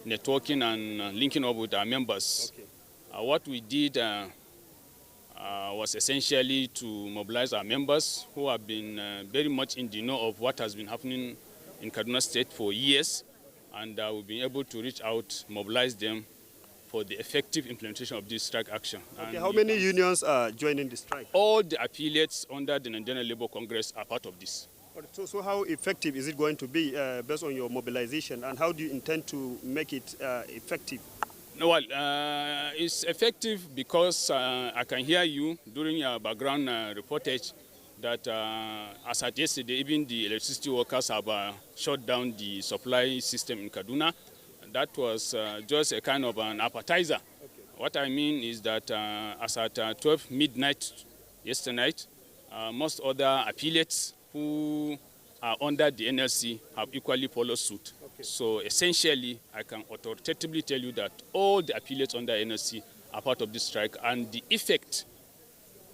networking and linking up with our members. Okay. What we did was essentially to mobilize our members who have been very much in the know of what has been happening in Kaduna State for years. And we've been able to reach out, mobilize them for the effective implementation of this strike action. Okay, how many unions are joining the strike? All the affiliates under the Nigerian Labour Congress are part of this. So how effective is it going to be based on your mobilization, and how do you intend to make it effective? Well, it's effective because I can hear you during your background reportage that as at yesterday, even the electricity workers have shut down the supply system in Kaduna. That was just a kind of an appetizer. Okay. What I mean is that as at 12 midnight yesterday night, most other affiliates who are under the NLC have equally followed suit. Okay. So essentially, I can authoritatively tell you that all the affiliates under NLC are part of this strike, and the effect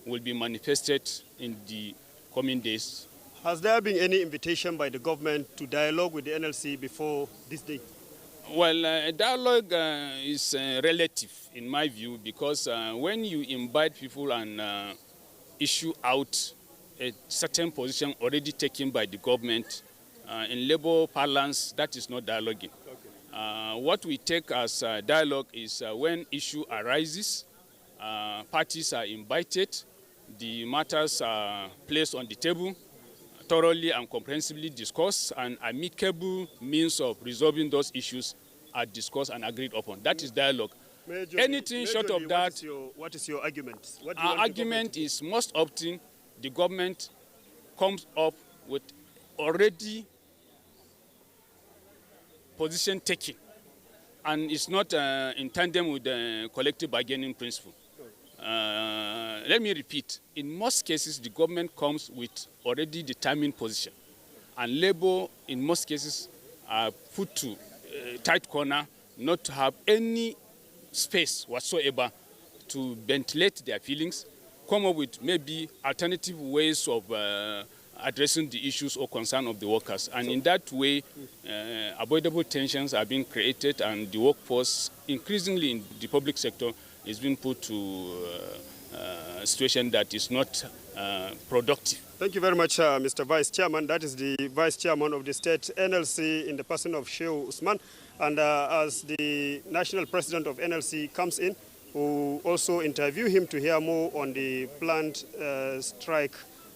will be manifested in the coming days. Has there been any invitation by the government to dialogue with the NLC before this day? Well, dialogue is relative in my view, because when you invite people and issue out a certain position already taken by the government, in labor parlance, that is not dialoguing. Okay. What we take as dialogue is when issue arises, parties are invited, the matters are placed on the table, thoroughly and comprehensively discussed, and amicable means of resolving those issues are discussed and agreed upon. That is dialogue. Anything short of that... What is your argument? Our argument is most often the government comes up with already position taking, and it's not in tandem with the collective bargaining principle. Let me repeat, in most cases, the government comes with already determined position, and labor, in most cases, are put to a tight corner, not to have any space whatsoever to ventilate their feelings, come up with maybe alternative ways of addressing the issues or concern of the workers. And in that way, avoidable tensions are being created, and the workforce, increasingly in the public sector, is being put to a situation that is not productive. Thank you very much, Mr. Vice Chairman. That is the Vice Chairman of the State NLC in the person of Sheikh Usman. And as the National President of NLC comes in, we'll also interview him to hear more on the planned strike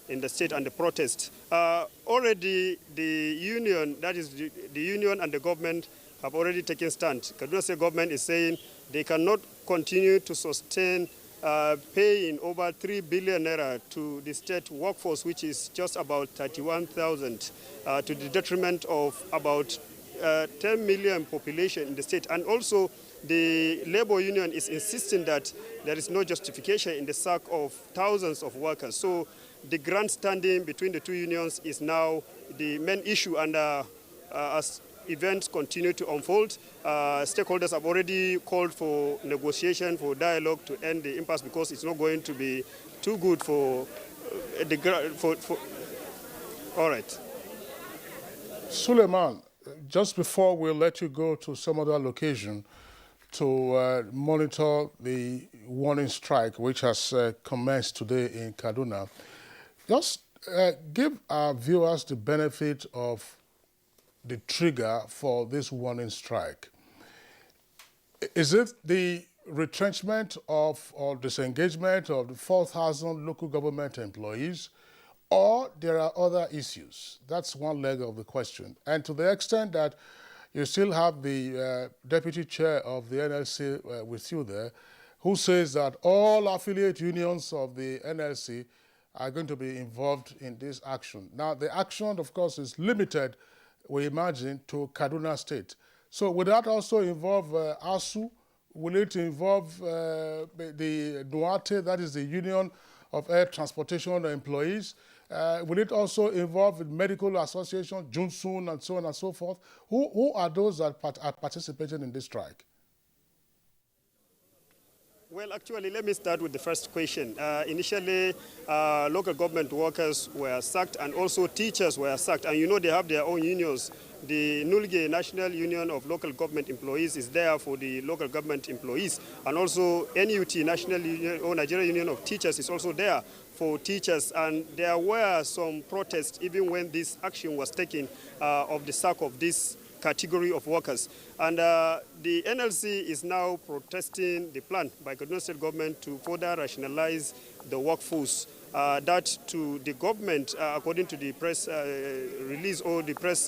in the state and the protest. Already the union, that is the union and the government, have already taken stand. Kaduna State government is saying they cannot continue to sustain paying over 3 billion naira to the state workforce, which is just about 31,000, to the detriment of about 10 million population in the state. And also, the labor union is insisting that there is no justification in the sack of thousands of workers. So the grandstanding between the two unions is now the main issue, and as events continue to unfold, stakeholders have already called for negotiation, for dialogue to end the impasse, because it's not going to be too good for all right. Suleiman, just before we let you go to some other location to monitor the warning strike which has commenced today in Kaduna, just give our viewers the benefit of the trigger for this warning strike. Is it the retrenchment of or disengagement of the 4,000 local government employees, or there are other issues? That's one leg of the question. And to the extent that you still have the deputy chair of the NLC with you there, who says that all affiliate unions of the NLC are going to be involved in this action. Now, the action, of course, is limited, we imagine, to Kaduna State. So will that also involve ASU? Will it involve the Duarte, that is the Union of Air Transportation Employees? Will it also involve the Medical Association, Junsun, and so on and so forth? Who are those that are participating in this strike? Well, actually, let me start with the first question. Initially, local government workers were sacked and also teachers were sacked. And you know they have their own unions. The NULGE, National Union of Local Government Employees, is there for the local government employees. And also NUT, National Union or Nigerian Union of Teachers, is also there for teachers. And there were some protests even when this action was taken of the sack of this category of workers. And the NLC is now protesting the plan by Kaduna State government to further rationalize the workforce. That to the government, according to the press release or the press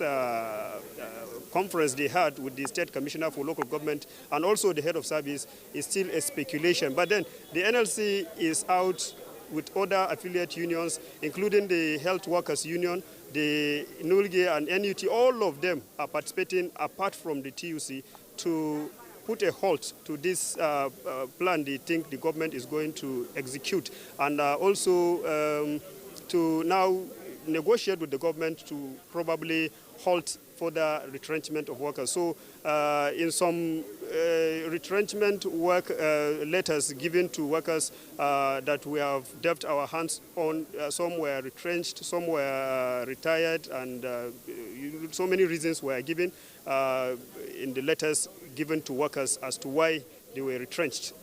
conference they had with the State Commissioner for Local Government and also the head of service, is still a speculation. But then the NLC is out with other affiliate unions, including the Health Workers Union, the NULGE and NUT. All of them are participating, apart from the TUC, to put a halt to this plan they think the government is going to execute, and also to now negotiate with the government to probably halt further retrenchment of workers. So in some retrenchment work letters given to workers that we have dipped our hands on, some were retrenched, some were retired, and so many reasons were given in the letters given to workers as to why they were retrenched.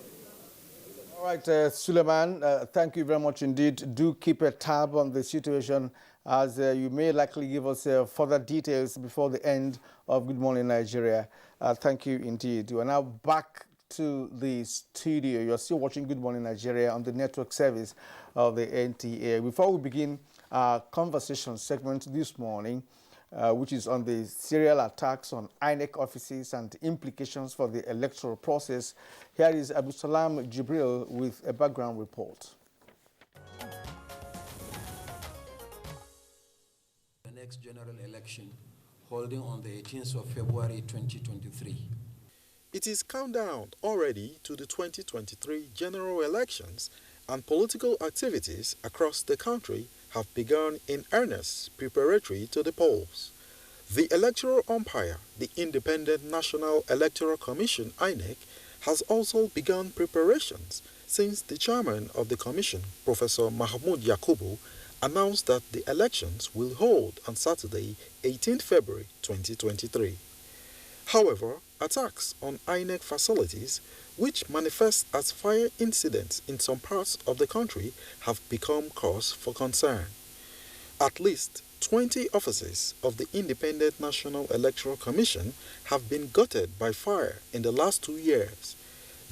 All right, Suleiman, thank you very much indeed. Do keep a tab on the situation, as you may likely give us further details before the end of Good Morning Nigeria. Thank you indeed. We are now back to the studio. You are still watching Good Morning Nigeria on the network service of the NTA. Before we begin our conversation segment this morning, which is on the serial attacks on INEC offices and implications for the electoral process, here is Abu Salam Jibril with a background report. The next general election holding on the 18th of February 2023. It is countdown already to the 2023 general elections, and political activities across the country have begun in earnest preparatory to the polls. The electoral umpire, the Independent National Electoral Commission, INEC, has also begun preparations since the chairman of the commission, Professor Mahmoud Yakubu, announced that the elections will hold on Saturday, 18 February 2023. However, attacks on INEC facilities, which manifest as fire incidents in some parts of the country, have become cause for concern. At least 20 offices of the Independent National Electoral Commission have been gutted by fire in the last 2 years.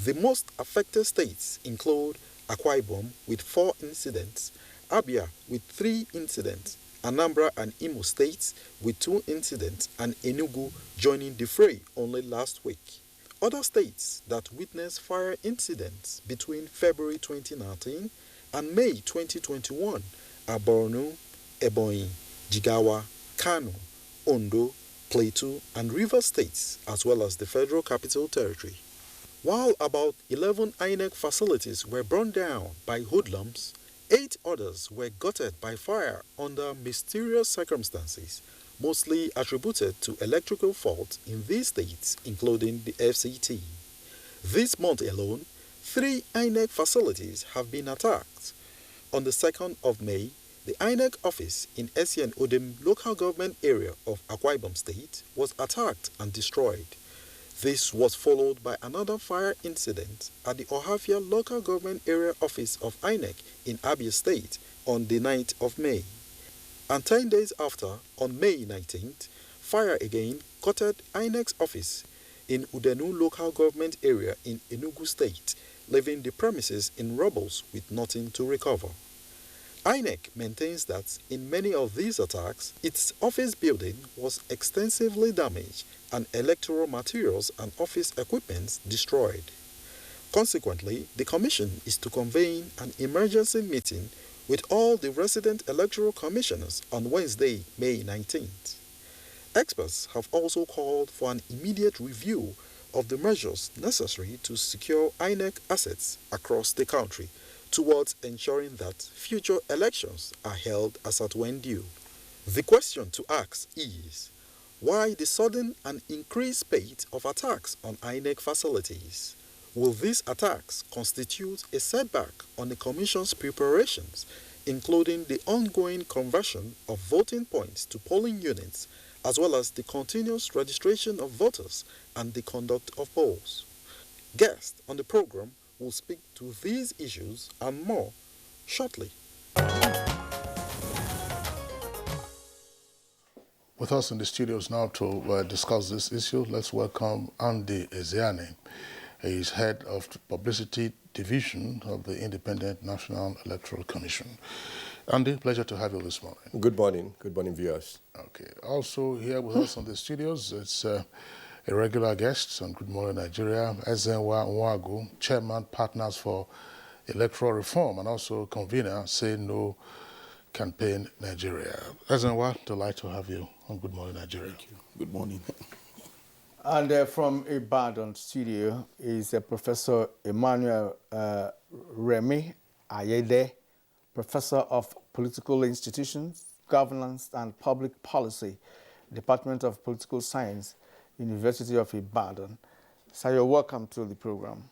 The most affected states include Akwa Ibom with 4 incidents, Abia with 3 incidents, Anambra and Imo states with 2 incidents, and Enugu joining the fray only last week. Other states that witnessed fire incidents between February 2019 and May 2021 are Borno, Ebonyi, Jigawa, Kano, Ondo, Plateau, and Rivers states, as well as the Federal Capital Territory. While about 11 INEC facilities were burned down by hoodlums, 8 others were gutted by fire under mysterious circumstances, mostly attributed to electrical faults in these states, including the FCT. This month alone, 3 INEC facilities have been attacked. On the 2nd of May, the INEC office in Essien Odem local government area of Akwa Ibom State was attacked and destroyed. This was followed by another fire incident at the Ohafia local government area office of INEC in Abia State on the 9th of May. And 10 days after, on May 19th, fire again gutted INEC's office in Udenu local government area in Enugu State, leaving the premises in rubble with nothing to recover. INEC maintains that in many of these attacks, its office building was extensively damaged and electoral materials and office equipment destroyed. Consequently, the Commission is to convene an emergency meeting with all the resident electoral commissioners on Wednesday, May 19th. Experts have also called for an immediate review of the measures necessary to secure INEC assets across the country towards ensuring that future elections are held as at when due. The question to ask is, why the sudden and increased spate of attacks on INEC facilities? Will these attacks constitute a setback on the Commission's preparations, including the ongoing conversion of voting points to polling units, as well as the continuous registration of voters and the conduct of polls? Guests on the program will speak to these issues and more shortly. With us in the studios now to discuss this issue, let's welcome Andy Ezeani. He's head of the Publicity Division of the Independent National Electoral Commission. Andy, pleasure to have you this morning. Good morning. Good morning, viewers. Okay. Also here with us in the studios, it's a regular guest on Good Morning Nigeria, Ezenwa Nwagu, Chairman Partners for Electoral Reform and also convener Say No Campaign Nigeria. Ezenwa, delight to have you on Good Morning Nigeria. Thank you. Good morning. And from Ibadan studio is Professor Emmanuel Remy Ayede, Professor of Political Institutions, Governance and Public Policy, Department of Political Science, University of Ibadan. So you're welcome to the program.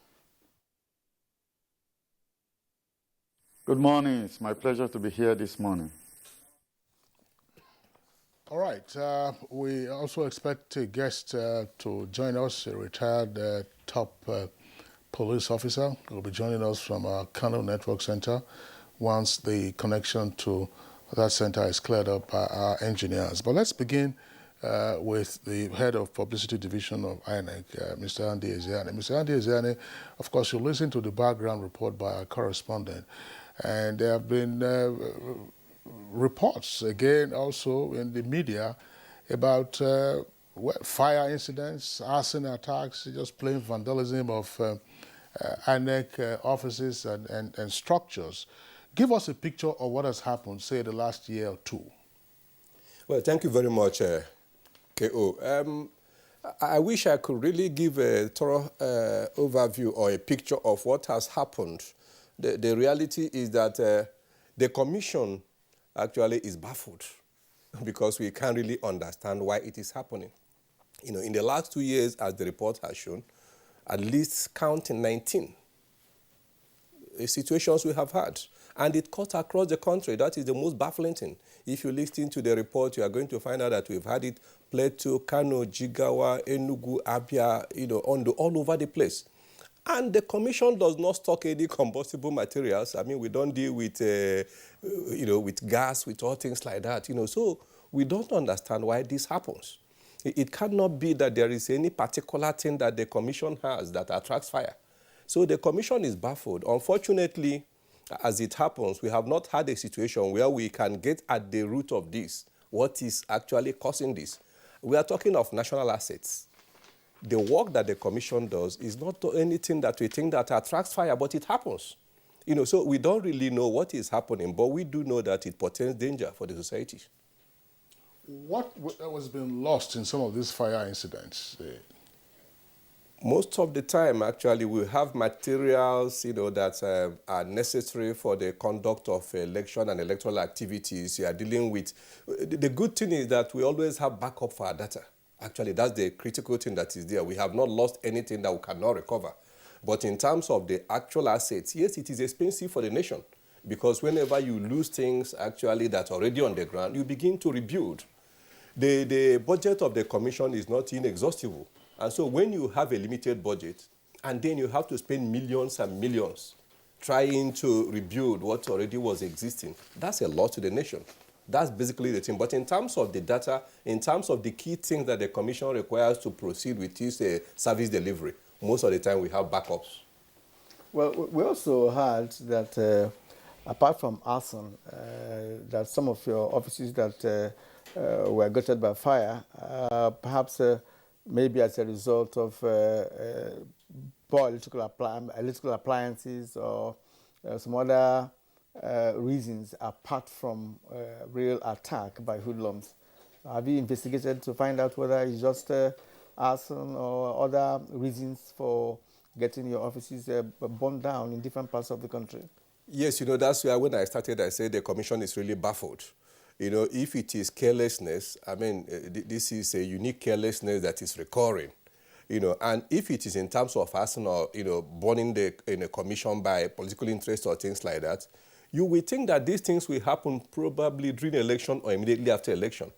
Good morning. It's my pleasure to be here this morning. All right. We also expect a guest to join us, a retired top police officer who will be joining us from our Kano Network Center once the connection to that center is cleared up by our engineers. But let's begin with the head of Publicity Division of INEC, Mr. Andy Ezeani. Mr. Andy Ezeani, of course, you listen to the background report by our correspondent, and there have been reports again also in the media about fire incidents, arson attacks, just plain vandalism of INEC offices and structures. Give us a picture of what has happened, say, the last year or two. Well, thank you very much, K.O. I wish I could really give a thorough overview or a picture of what has happened. The reality is that the Commission actually is baffled because we can't really understand why it is happening. You know, in the last 2 years, as the report has shown, at least counting 19 situations we have had. And it cut across the country. That is the most baffling thing. If you listen to the report, you are going to find out that we've had it Plateau, Kano, Jigawa, Enugu, Abia, all over the place. And the Commission does not stock any combustible materials. I mean, we don't deal with, with gas, with all things like that. So we don't understand why this happens. It cannot be that there is any particular thing that the Commission has that attracts fire. So the Commission is baffled. Unfortunately, as it happens, we have not had a situation where we can get at the root of this, what is actually causing this. We are talking of national assets. The work that the Commission does is not anything that we think that attracts fire, but it happens. So we don't really know what is happening, but we do know that it portends danger for the society. What has been lost in some of these fire incidents? Most of the time, actually, we have materials, that are necessary for the conduct of election and electoral activities. You are dealing with. The good thing is that we always have backup for our data. Actually, that's the critical thing that is there. We have not lost anything that we cannot recover. But in terms of the actual assets, yes, it is expensive for the nation. Because whenever you lose things, actually, that's already on the ground, you begin to rebuild. The budget of the Commission is not inexhaustible. And so when you have a limited budget, and then you have to spend millions and millions trying to rebuild what already was existing, that's a lot to the nation. That's basically the thing. But in terms of the data, in terms of the key things that the Commission requires to proceed with this service delivery, most of the time we have backups. Well, we also heard that apart from arson, that some of your offices that were gutted by fire, perhaps maybe as a result of poor electrical appliances or some other reasons apart from real attack by hoodlums. Have you investigated to find out whether it's just arson or other reasons for getting your offices burned down in different parts of the country? Yes, that's why when I started, I said the commission is really baffled. If it is carelessness, I mean, this is a unique carelessness that is recurring. And if it is in terms of arson or, burning in a commission by political interest or things like that, you will think that these things will happen probably during election or immediately after election.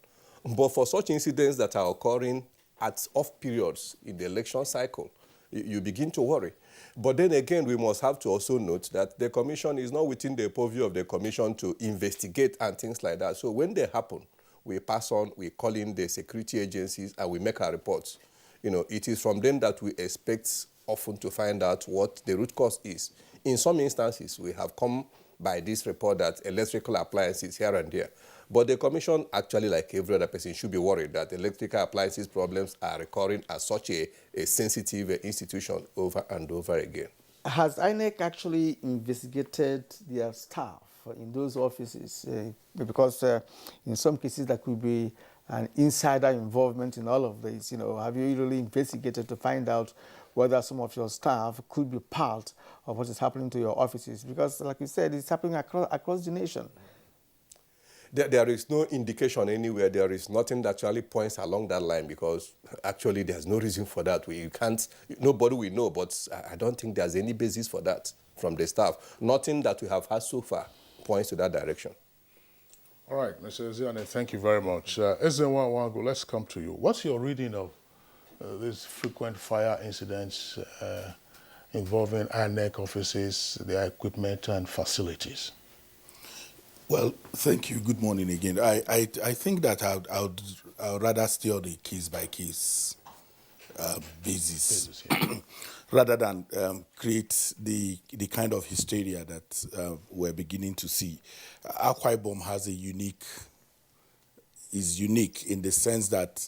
But for such incidents that are occurring at off periods in the election cycle, you begin to worry. But then again, we must have to also note that the commission is not within the purview of the commission to investigate and things like that. So when they happen, we pass on, we call in the security agencies, and we make our reports. It is from them that we expect often to find out what the root cause is. In some instances, we have come by this report that electrical appliances here and there. But the commission, actually, like every other person, should be worried that electrical appliances problems are recurring as such a sensitive institution over and over again. Has INEC actually investigated their staff in those offices? Because in some cases there could be an insider involvement in all of this. Have you really investigated to find out whether some of your staff could be part of what is happening to your offices? Because, like you said, it's happening across the nation. There is no indication anywhere. There is nothing that actually points along that line, because actually there's no reason for that. Nobody will know, but I don't think there's any basis for that from the staff. Nothing that we have had so far points to that direction. All right, Mr. Ziane, thank you very much. Ezenwa, let's come to you. What's your reading of these frequent fire incidents involving INEC offices, their equipment and facilities? Well, thank you. Good morning again. I think that I would rather stay on a case-by-case basis rather than create the kind of hysteria that we're beginning to see. Akwa Ibom is unique in the sense that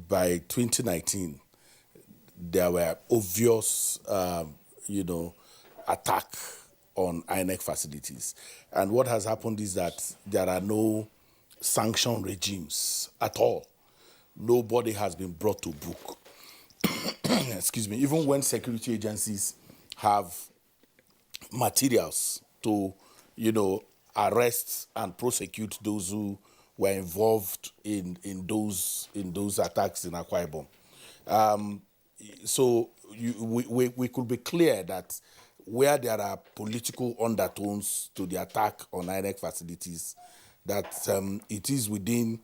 by 2019 there were obvious, attack on INEC facilities. And what has happened is that there are no sanction regimes at all. Nobody has been brought to book. Excuse me. Even when security agencies have materials to, arrest and prosecute those who were involved in those attacks in Akwa Ibom. So we could be clear that where there are political undertones to the attack on INEC facilities, that it is within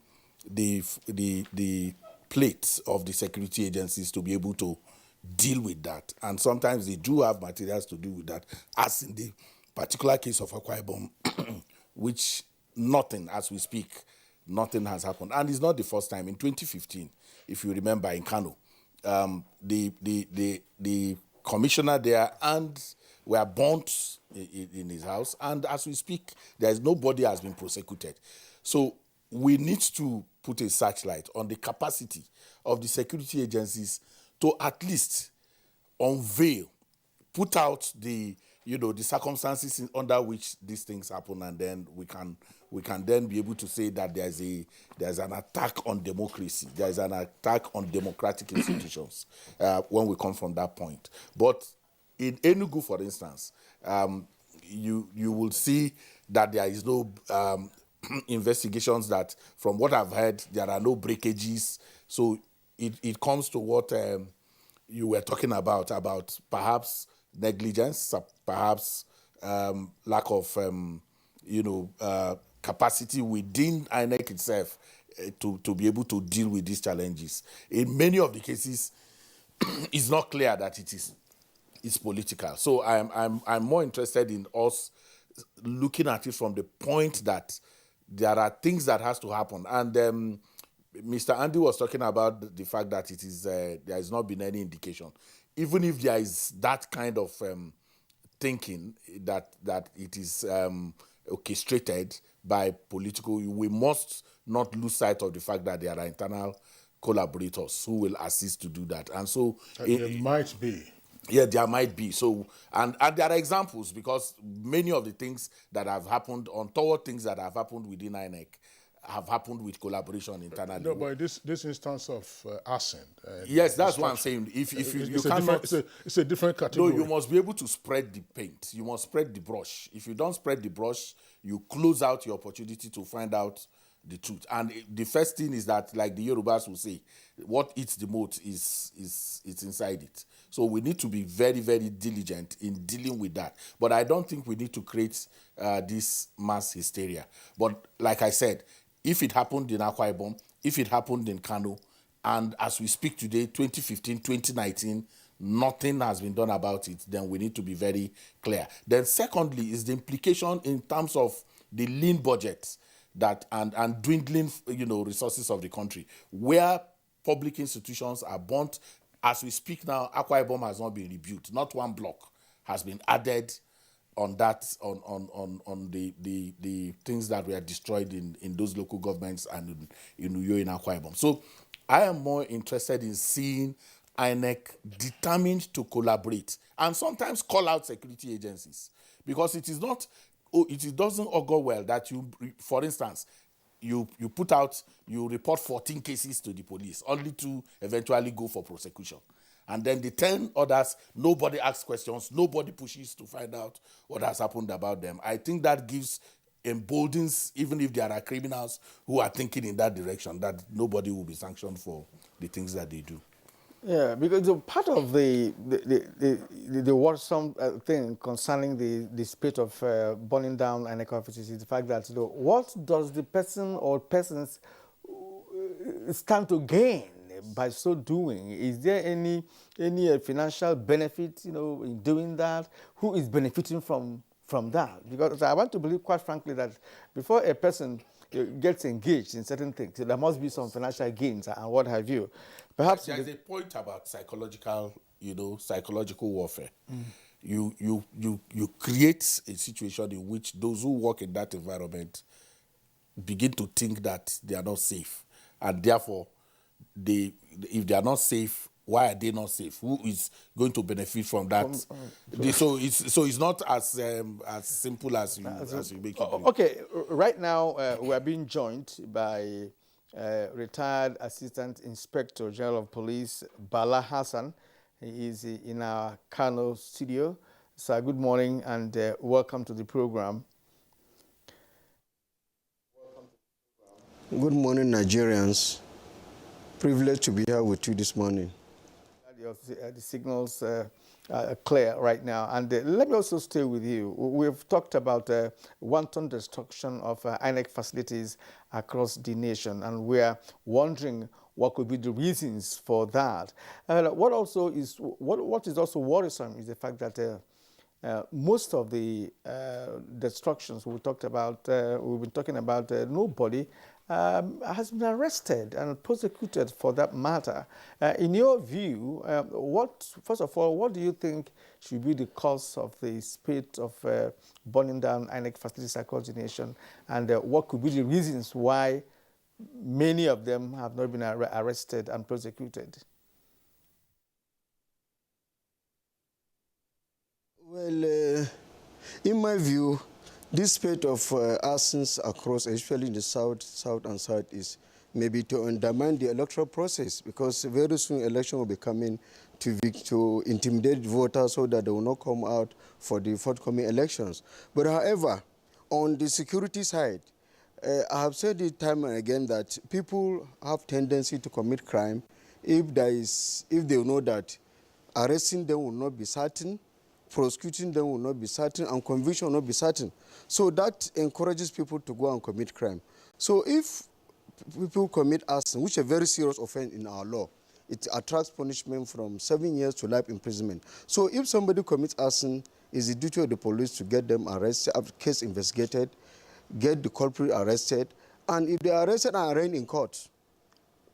the plate of the security agencies to be able to deal with that. And sometimes they do have materials to deal with that, as in the particular case of Akwa Ibom, which nothing, as we speak, nothing has happened. And it's not the first time. In 2015, if you remember, in Kano, the commissioner there and were burnt in his house, and as we speak, nobody has been prosecuted. So we need to put a searchlight on the capacity of the security agencies to at least unveil, put out the circumstances under which these things happen, and then we can then be able to say that there's an attack on democracy, there's an attack on democratic institutions when we come from that point. But in Enugu, for instance, you will see that there is no investigations, that from what I've heard, there are no breakages. So it comes to what you were talking about perhaps negligence, perhaps lack of, capacity within INEC itself to be able to deal with these challenges. In many of the cases, it's not clear that it's political. So I'm more interested in us looking at it from the point that there are things that has to happen. And Mr. Andy was talking about the fact that there has not been any indication. Even if there is that kind of thinking that it is orchestrated by political, we must not lose sight of the fact that there are internal collaborators who will assist to do that. And so there might be. Yeah, there might be. So, and there are examples, because many of the things that have happened, untoward things that have happened within INEC, have happened with collaboration internally. No, but this instance of arson. Yes, that's what I'm saying. If you cannot, it's a different category. No, you must be able to spread the paint. You must spread the brush. If you don't spread the brush, you close out your opportunity to find out the truth. And the first thing is that, like the Yorubas will say, what eats the moat is inside it. So we need to be very, very diligent in dealing with that. But I don't think we need to create this mass hysteria. But like I said, if it happened in Akwa Ibom, if it happened in Kano, and as we speak today, 2015, 2019, nothing has been done about it, then we need to be very clear. Then secondly is the implication in terms of the lean budget that and dwindling, resources of the country, where public institutions are burnt. As we speak now, Akwa Ibom has not been rebuilt. Not one block has been added on that, on the things that were destroyed in those local governments and in Uyo, in Akwa Ibom. So I am more interested in seeing INEC determined to collaborate and sometimes call out security agencies, because it is not, it doesn't augur well that you, for instance, you report 14 cases to the police, only to eventually go for prosecution. And then the 10 others, nobody asks questions, nobody pushes to find out what has happened about them. I think that emboldens, even if there are criminals who are thinking in that direction, that nobody will be sanctioned for the things that they do. Yeah, because part of the worrisome thing concerning the spate of burning down INEC offices is the fact that, what does the person or persons stand to gain by so doing? Is there any financial benefit, in doing that? Who is benefiting from that? Because I want to believe, quite frankly, that before a person gets engaged in certain things, there must be some financial gains and what have you. Perhaps there's a point about psychological warfare. Mm. You create a situation in which those who work in that environment begin to think that they are not safe, and therefore, if they are not safe, why are they not safe? Who is going to benefit from that? So it's not as simple as you make it. Okay, right now we are being joined by retired Assistant Inspector General of Police Bala Hassan. He is in our Kano studio. Sir, good morning and welcome to the program. Good morning, Nigerians. Privileged to be here with you this morning. The signals are clear right now. And let me also stay with you. We've talked about wanton destruction of INEC facilities across the nation, and we're wondering what could be the reasons for that. What is also worrisome is the fact that most of the destructions we've been talking about, nobody has been arrested and prosecuted for that matter. In your view, first of all, what do you think should be the cause of the spate of burning down INEC facilities across the nation, and what could be the reasons why many of them have not been arrested and prosecuted? Well, in my view, this spate of arsons across, especially in the south and southeast, maybe to undermine the electoral process, because very soon election will be coming to intimidate voters so that they will not come out for the forthcoming elections. But however, on the security side, I have said it time and again that people have tendency to commit crime if they know that arresting them will not be certain, prosecuting them will not be certain, and conviction will not be certain. So that encourages people to go and commit crime. So if people commit arson, which is a very serious offense in our law, it attracts punishment from 7 years to life imprisonment. So if somebody commits arson, it's the duty of the police to get them arrested, have the case investigated, get the culprit arrested, and if they are arrested and arraigned in court,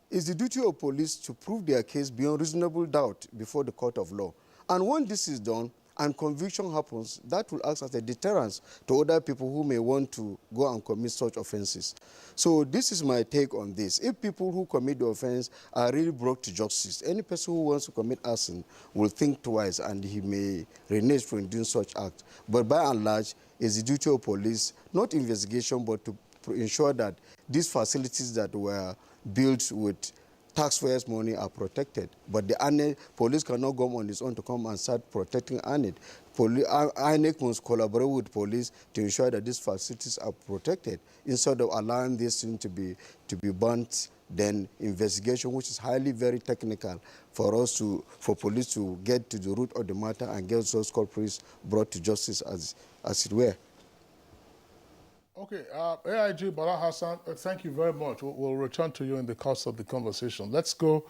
it's the duty of police to prove their case beyond reasonable doubt before the court of law. And when this is done, and conviction happens, that will act as a deterrence to other people who may want to go and commit such offenses. So this is my take on this. If people who commit the offense are really brought to justice, any person who wants to commit arson will think twice and he may renege from doing such act. But by and large, it's the duty of police, not investigation, but to ensure that these facilities that were built with taxpayers' money are protected. But the police cannot go on its own to come and start protecting INEC. INEC must collaborate with police to ensure that these facilities are protected instead of allowing this thing to be burnt. Then investigation, which is very technical, for police to get to the root of the matter and get those culprits brought to justice as it were. Okay, AIG Bala Hassan, thank you very much. We'll return to you in the course of the conversation. Let's go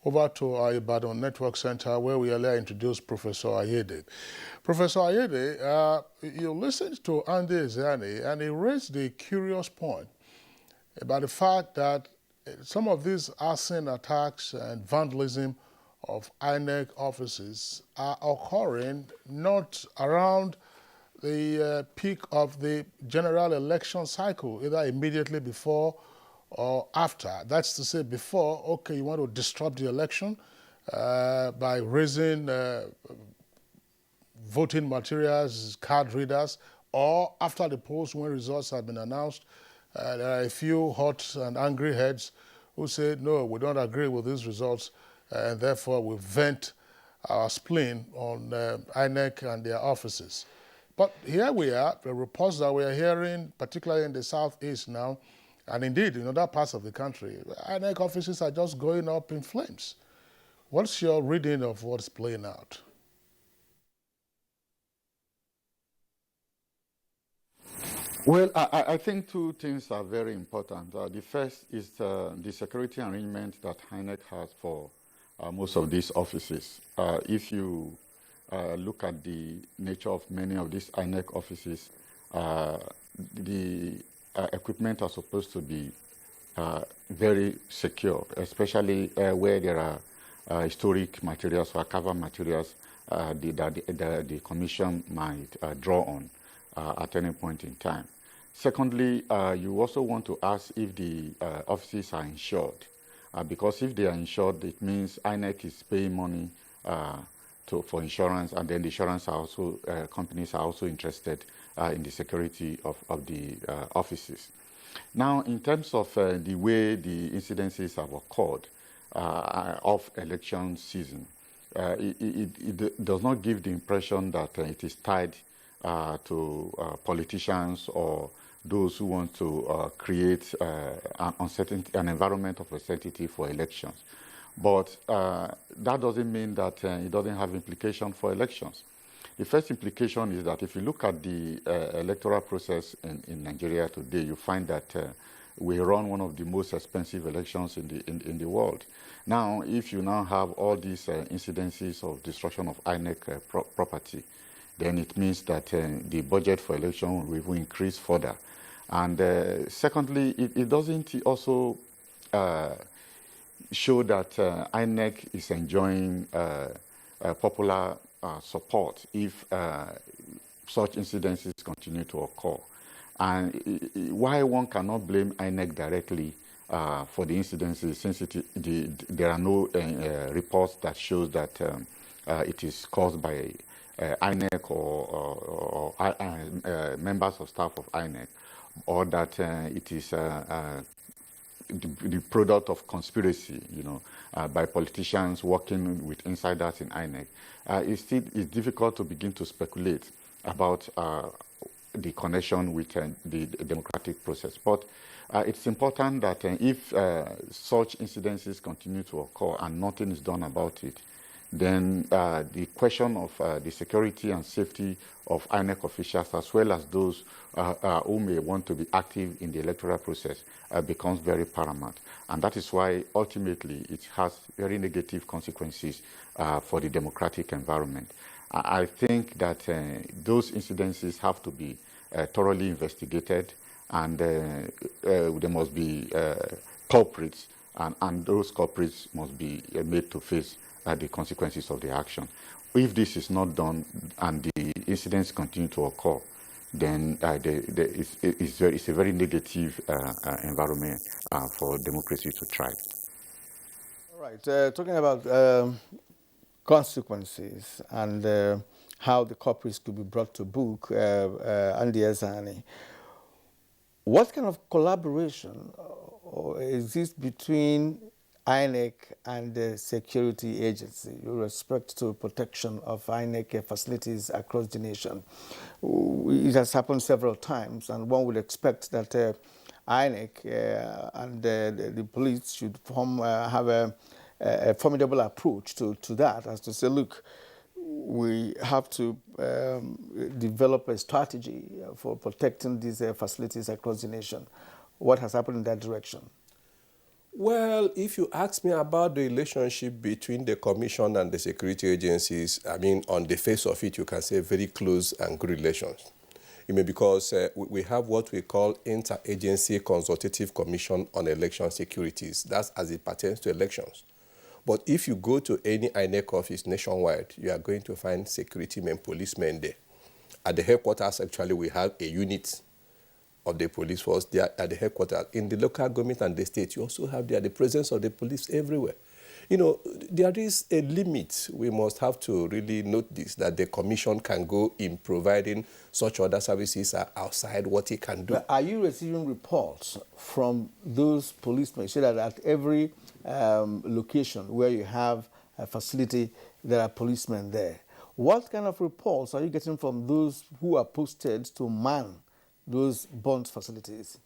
over to our Ibadan Network Center, where we earlier introduced Professor Ayede. Professor Ayede, you listened to Andy Ezeani, and he raised the curious point about the fact that some of these arson attacks and vandalism of INEC offices are occurring not around the peak of the general election cycle, either immediately before or after. That's to say, before, okay, you want to disrupt the election by raising voting materials, card readers, or after the polls when results have been announced, there are a few hot and angry heads who say, no, we don't agree with these results, and therefore we vent our spleen on INEC and their offices. But here we are, the reports that we are hearing, particularly in the southeast now, and indeed in other parts of the country, INEC offices are just going up in flames. What's your reading of what's playing out? Well, I think two things are very important. The first is the security arrangement that INEC has for most of these offices. If you look at the nature of many of these INEC offices, the equipment are supposed to be very secure, especially where there are historic materials or archival materials that the commission might draw on at any point in time. Secondly, you also want to ask if the offices are insured, because if they are insured, it means INEC is paying money for insurance, and then the insurance are also, companies are also interested in the security of the offices. Now, in terms of the way the incidences have occurred of election season, it does not give the impression that it is tied to politicians or those who want to create an environment of uncertainty for elections. But that doesn't mean that it doesn't have implications for elections. The first implication is that if you look at the electoral process in Nigeria today, you find that we run one of the most expensive elections in the world. Now, if you now have all these incidences of destruction of INEC property, then it means that the budget for election will even increase further. And secondly, it doesn't also show that INEC is enjoying popular support if such incidences continue to occur. And why one cannot blame INEC directly for the incidences, since there are no reports that shows that it is caused by INEC or members of staff of INEC, or that it is the product of conspiracy, by politicians working with insiders in INEC. It's difficult to begin to speculate about the connection with the democratic process. But it's important that if such incidences continue to occur and nothing is done about it, then the question of the security and safety of INEC officials, as well as those who may want to be active in the electoral process, becomes very paramount. And that is why, ultimately, it has very negative consequences for the democratic environment. I think that those incidences have to be thoroughly investigated, and there must be culprits, and those culprits must be made to face the consequences of the action. If this is not done and the incidents continue to occur, then it's a very negative environment for democracy to thrive. All right, talking about consequences and how the culprits could be brought to book, Andy Ezeani, What kind of collaboration exists between INEC and the security agency with respect to protection of INEC facilities across the nation? It has happened several times, and one would expect that INEC and the police should have a formidable approach to that, as to say, look, we have to develop a strategy for protecting these facilities across the nation. What has happened in that direction? Well, if you ask me about the relationship between the Commission and the security agencies, I mean, on the face of it, you can say very close and good relations. Because we have what we call Interagency Consultative Commission on Election Securities. That's as it pertains to elections. But if you go to any INEC office nationwide, you are going to find security men, policemen there. At the headquarters, actually, we have a unit of the police force there at the headquarters. In the local government and the state, you also have there the presence of the police everywhere. There is a limit. We must have to really note this, that the Commission can go in providing such other services outside what it can do. But are you receiving reports from those policemen? So that at every location where you have a facility, there are policemen there. What kind of reports are you getting from those who are posted to man those burnt facilities?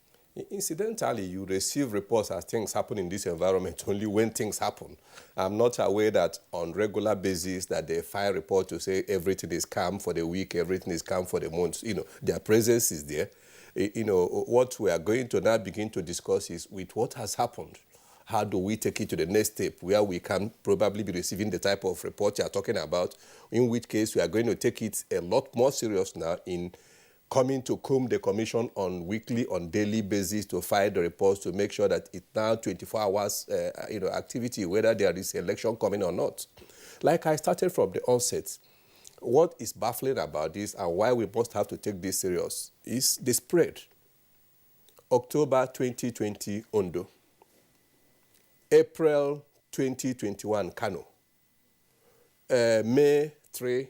Incidentally, you receive reports as things happen in this environment only when things happen. I'm not aware that on regular basis that they file report to say everything is calm for the week, everything is calm for the month. Their presence is there. What we are going to now begin to discuss is with what has happened, how do we take it to the next step where we can probably be receiving the type of report you are talking about, in which case we are going to take it a lot more serious now in coming to comb the Commission on weekly, on daily basis to file the reports to make sure that it's now 24 hours activity, whether there is election coming or not. Like I started from the onset, what is baffling about this and why we must have to take this serious is the spread. October 2020, Ondo. April 2021, Kano. May 3,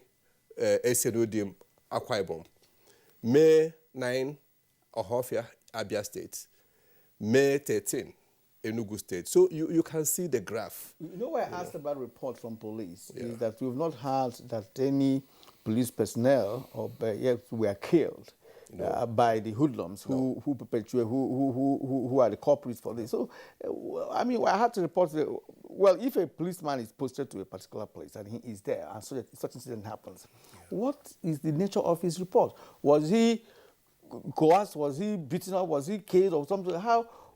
Esedodim, Akwa Ibom. May 9, Ohofia, Abia State. May 13, Enugu State. So you can see the graph. Why I asked about report from police is that we've not heard that any police personnel were killed by the hoodlums who perpetuate, who are the culprits for this. So, I had to report if a policeman is posted to a particular place and he is there and such incident happens, what is the nature of his report? Was he coerced? Was he beaten up? Was he killed or something?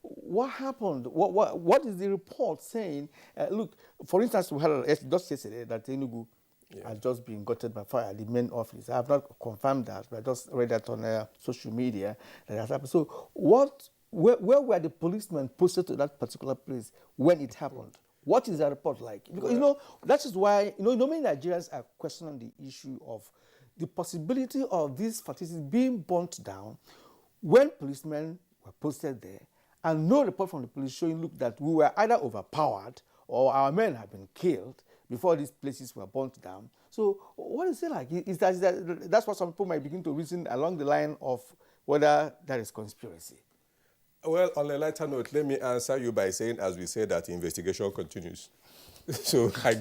What happened? What is the report saying? Look, for instance, we had just yesterday that Enugu had just been gutted by fire, the main office. I have not confirmed that, but I just read that on social media that has happened. So where were the policemen posted to that particular place when it happened? What is that report like? Because, that is why, many Nigerians are questioning the issue of the possibility of these facilities being burnt down when policemen were posted there and no report from the police showing, look, that we were either overpowered or our men had been killed before these places were burnt down. So what is it like? That's what some people might begin to reason along the line of whether that is conspiracy. Well, on a lighter note, let me answer you by saying, as we say, that the investigation continues. So I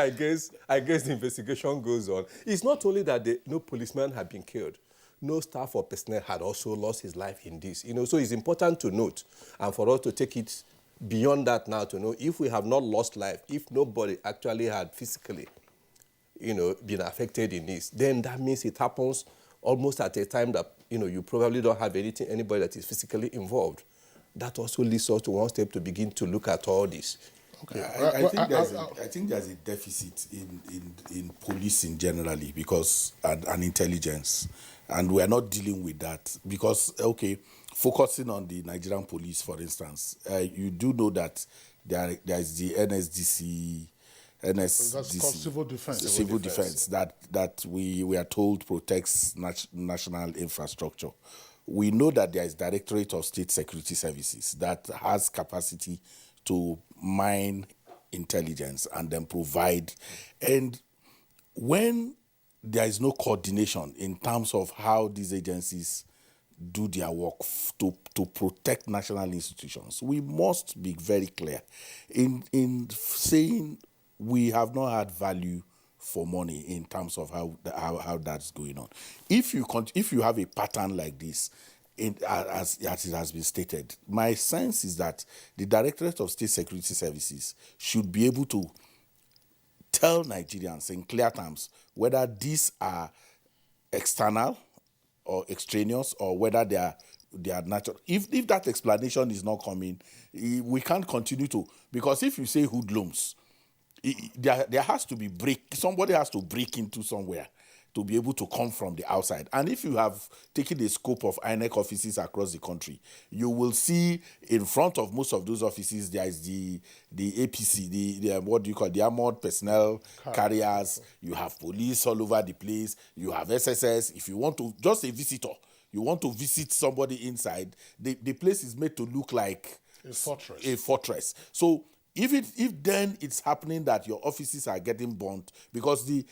guess the investigation goes on. It's not only that no policeman had been killed. No staff or personnel had also lost his life in this. So it's important to note and for us to take it beyond that now to know if we have not lost life, if nobody actually had physically, been affected in this, then that means it happens almost at a time that, you probably don't have anybody that is physically involved. That also leads us to one step to begin to look at all this. Okay. I think there's a deficit in policing generally because and intelligence, and we are not dealing with that because focusing on the Nigerian police, for instance, you do know that there is the NSDC. That's called civil defense. Civil defense that we are told protects national infrastructure. We know that there is Directorate of State Security Services that has capacity to mine intelligence and then provide. And when there is no coordination in terms of how these agencies do their work to protect national institutions. We must be very clear in saying we have not had value for money in terms of how that's going on. If you have a pattern like this, as it has been stated, my sense is that the Directorate of State Security Services should be able to tell Nigerians in clear terms whether these are external or extraneous, or whether they are natural. If that explanation is not coming, we can't continue to, because if you say hoodlums, there has to be somebody has to break into somewhere to be able to come from the outside. And if you have taken the scope of INEC offices across the country, you will see in front of most of those offices there is the APC, the what do you call, the armored personnel carriers. You have police all over the place. You have SSS. If you want to, just a visitor, you want to visit somebody inside, the place is made to look like a fortress. So if then it's happening that your offices are getting burnt, because the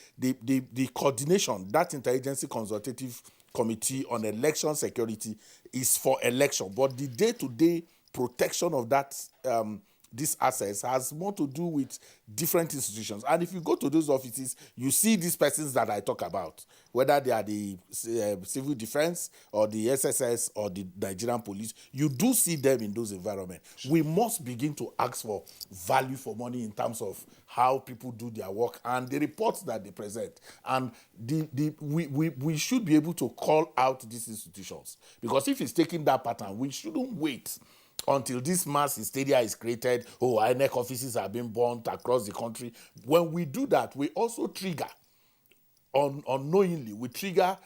coordination, that interagency consultative committee on election security is for election, but the day-to-day protection of that these assets has more to do with different institutions. And if you go to those offices, you see these persons that I talk about, whether they are the civil defense or the SSS or the Nigerian police, you do see them in those environments. We must begin to ask for value for money in terms of how people do their work and the reports that they present. And we should be able to call out these institutions, because if it's taking that pattern, we shouldn't wait until this mass hysteria is created. Oh, INEC offices are being burnt across the country. When we do that, we also trigger, unknowingly, we trigger,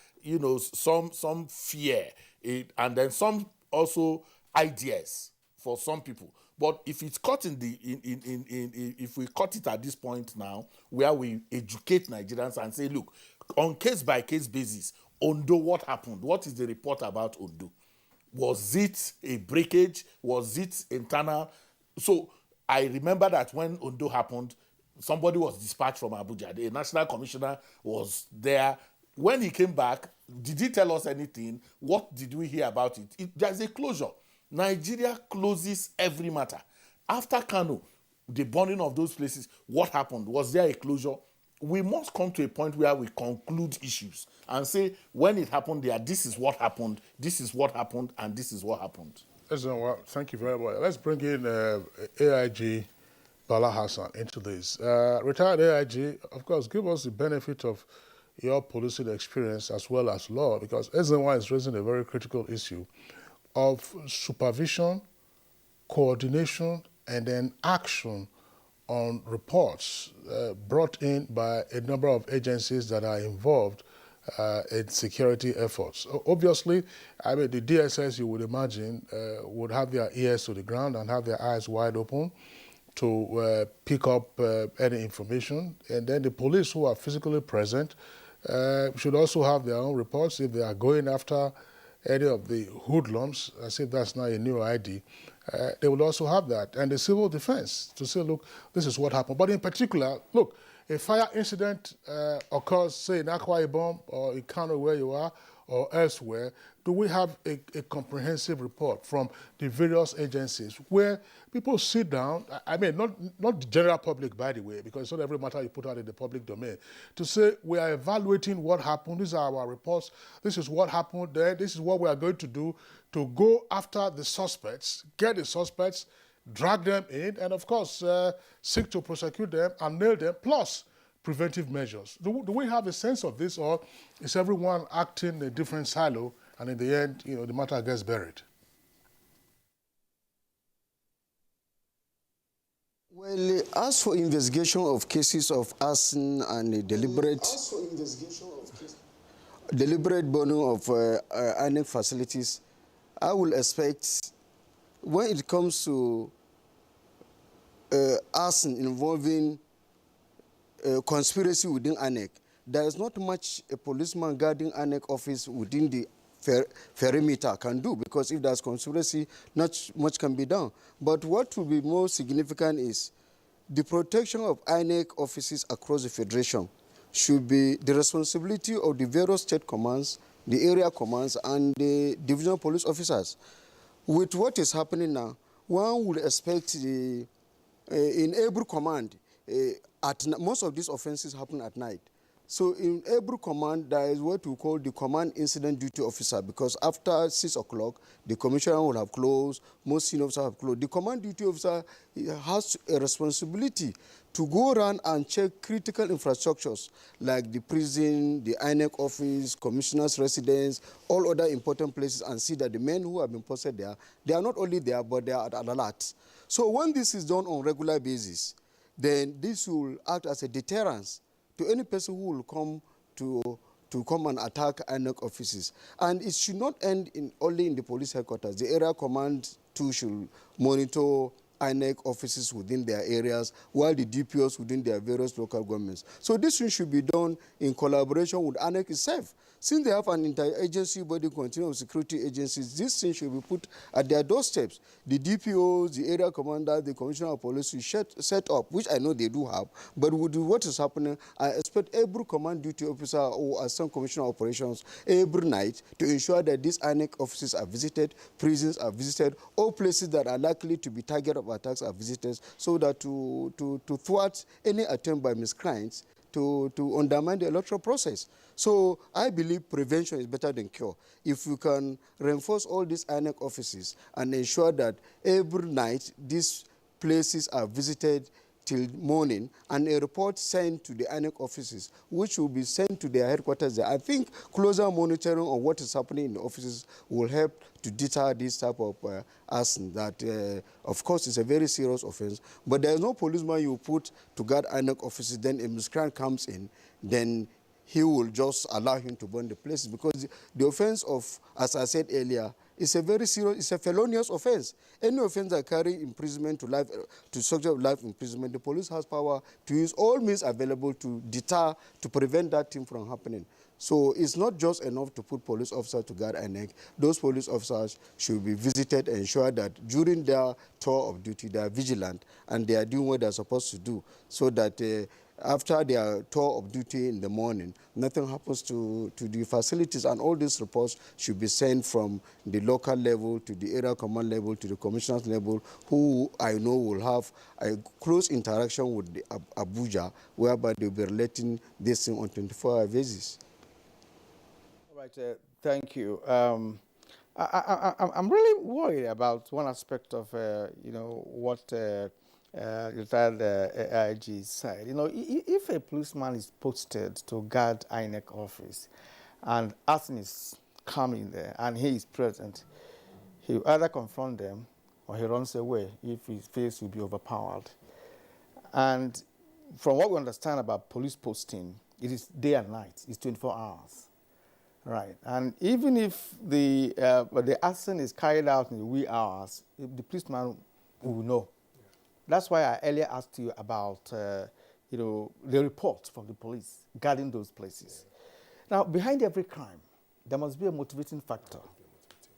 some fear, and then some also ideas for some people. But if it's caught if we cut it at this point now, where we educate Nigerians and say, look, on case by case basis, Ondo, what happened? What is the report about Ondo? Was it a breakage? Was it internal? So I remember that when Ondo happened, somebody was dispatched from Abuja. The national commissioner was there. When he came back, did he tell us anything? What did we hear about it? There's a closure. Nigeria closes every matter. After Kano, the burning of those places, what happened? Was there a closure? We must come to a point where we conclude issues and say, when it happened there, this is what happened, this is what happened, and this is what happened. Thank you very much. Let's bring in AIG Bala Hassan into this. Retired AIG, of course, give us the benefit of your policing experience as well as law, because SNY is raising a very critical issue of supervision, coordination, and then action on reports brought in by a number of agencies that are involved in security efforts. Obviously, I mean, the DSS, you would imagine, would have their ears to the ground and have their eyes wide open to pick up any information. And then the police who are physically present should also have their own reports if they are going after any of the hoodlums, as if that's not a new ID. They will also have that. And the civil defense to say, look, this is what happened. But in particular, look, a fire incident occurs, say, in Akwa Ibom or in Kano where you are or elsewhere. Do we have a comprehensive report from the various agencies where people sit down, I mean, not the general public, by the way, because it's not every matter you put out in the public domain, to say, we are evaluating what happened, these are our reports, this is what happened there, this is what we are going to do to go after the suspects, get the suspects, drag them in, and of course, seek to prosecute them and nail them, plus preventive measures. Do we have a sense of this, or is everyone acting in a different silo, and in the end, the matter gets buried? Well, as for investigation of cases of arson and deliberate burning of INEC facilities, I will expect when it comes to arson involving conspiracy within INEC, there is not much a policeman guarding INEC office within the perimeter can do, because if there's conspiracy, not much can be done. But what will be more significant is the protection of INEC offices across the Federation should be the responsibility of the various state commands the area commands, and the divisional police officers. With what is happening now, one would expect in every command, most of these offenses happen at night. So in every command, there is what we call the command incident duty officer, because after 6 o'clock, the commissioner will have closed, most senior officers have closed. The command duty officer has a responsibility to go around and check critical infrastructures like the prison, the INEC office, commissioner's residence, all other important places, and see that the men who have been posted there, they are not only there, but they are at alert. So when this is done on a regular basis, then this will act as a deterrence to any person who will come to come and attack INEC offices. And it should not end only in the police headquarters. The area command too should monitor INEC offices within their areas, while the DPOs within their various local governments. So this thing should be done in collaboration with INEC itself. Since they have an interagency body, continuum security agencies, this thing should be put at their doorsteps. The DPOs, the area commanders, the commissioner of police should set up, which I know they do have, but with what is happening, I expect every command duty officer or assistant commissioner of operations every night to ensure that these INEC offices are visited, prisons are visited, all places that are likely to be target of attacks are visited, so that to thwart any attempt by miscreants to undermine the electoral process. So I believe prevention is better than cure. If we can reinforce all these INEC offices and ensure that every night these places are visited till morning, and a report sent to the INEC offices, which will be sent to their headquarters there. I think closer monitoring on what is happening in the offices will help to deter this type of arson that, of course, is a very serious offense. But there is no policeman you put to guard INEC offices, then a miscreant comes in, then he will just allow him to burn the places, because the offense of, as I said earlier, it's a very serious, it's a felonious offense. Any offense that carry imprisonment to life, to subject of life imprisonment, the police has power to use all means available to deter, to prevent that thing from happening. So it's not just enough to put police officers to guard INEC. Those police officers should be visited and ensure that during their tour of duty, they are vigilant and they are doing what they're supposed to do, so that after their tour of duty in the morning, nothing happens to the facilities, and all these reports should be sent from the local level to the area command level to the commissioner's level, who I know will have a close interaction with the Abuja, whereby they'll be relating this thing on 24-hour basis. All right, thank you. I'm really worried about one aspect of, what retired AIG said. If a policeman is posted to guard INEC office and arson is coming there and he is present, he will either confront them or he runs away if his face will be overpowered. And from what we understand about police posting, it is day and night. It's 24 hours. Right. And even if the arson is carried out in the wee hours, the policeman will know. That's why I earlier asked you about, the report from the police guarding those places. Now, behind every crime, there must be a motivating factor.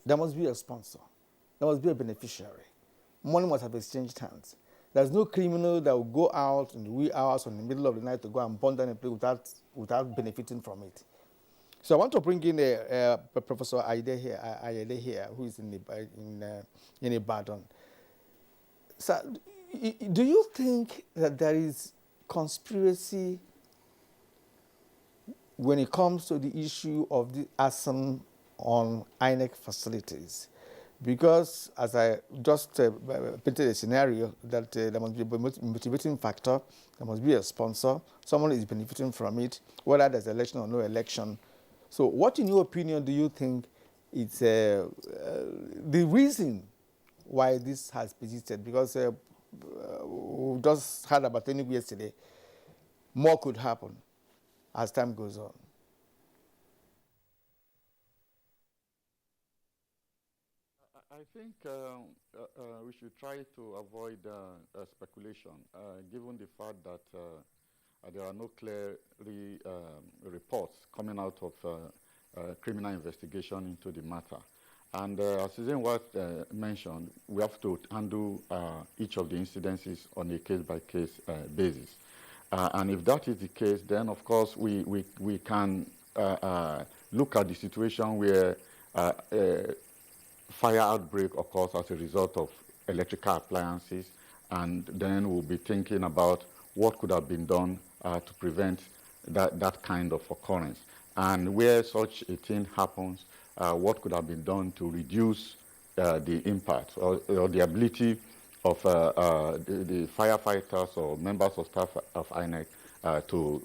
There must be a sponsor. There must be a beneficiary. Money must have exchanged hands. There's no criminal that will go out in the wee hours or in the middle of the night to go and burn down a place without benefiting from it. So I want to bring in Professor Ayede here, who is in Ibadan. So, do you think that there is conspiracy when it comes to the issue of the arson on INEC facilities? Because, as I just painted a scenario, that there must be a motivating factor, there must be a sponsor, someone is benefiting from it, whether there's election or no election. So what, in your opinion, do you think is the reason why this has persisted? Because we just heard about Enugu yesterday. More could happen as time goes on. I think we should try to avoid speculation, given the fact that there are no clear reports coming out of criminal investigation into the matter. And as Susan Watt mentioned, we have to handle each of the incidences on a case-by-case basis. And if that is the case, then of course we can look at the situation where fire outbreak occurs as a result of electrical appliances, and then we'll be thinking about what could have been done to prevent that kind of occurrence. And where such a thing happens, what could have been done to reduce the impact or the ability of the firefighters or members of staff of INEC to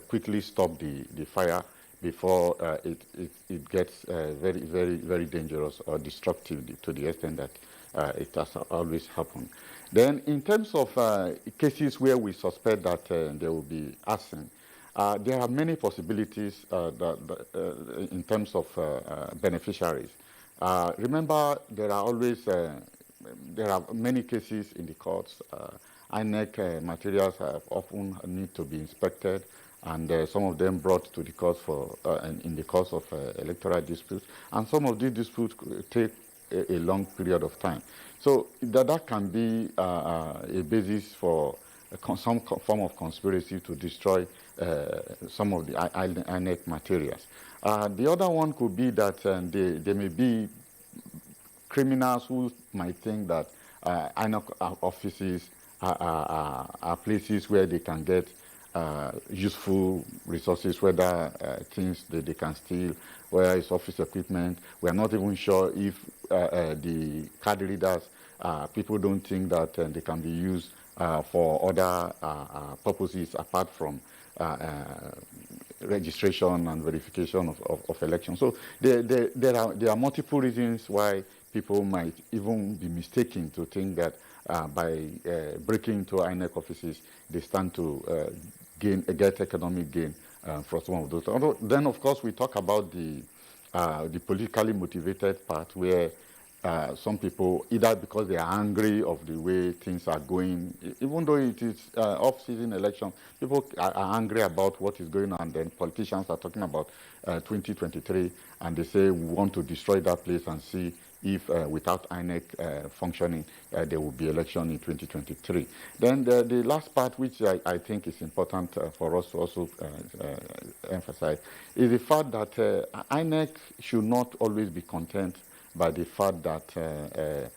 quickly stop the fire before it gets very, very, very dangerous or destructive to the extent that it has always happened. Then in terms of cases where we suspect that there will be arson, there are many possibilities in terms of beneficiaries. Remember, there are many cases in the courts. INEC materials often need to be inspected, and some of them brought to the court in the course of electoral disputes. And some of these disputes take a long period of time. So that can be a basis for some form of conspiracy to destroy some of the INEC materials. The other one could be that there may be criminals who might think that INEC offices are places where they can get useful resources, whether things that they can steal, whether it's office equipment. We're not even sure if the card readers, people don't think that they can be used for other purposes apart from registration and verification of elections. So there are multiple reasons why people might even be mistaken to think that by breaking into INEC offices, they stand to get economic gain from some of those. Then, of course, we talk about the politically motivated part, where some people, either because they are angry of the way things are going, even though it is off-season election, people are angry about what is going on. Then politicians are talking about 2023, and they say we want to destroy that place and see if without INEC functioning, there will be election in 2023. Then the last part, which I think is important for us to also emphasize, is the fact that INEC should not always be content by the fact that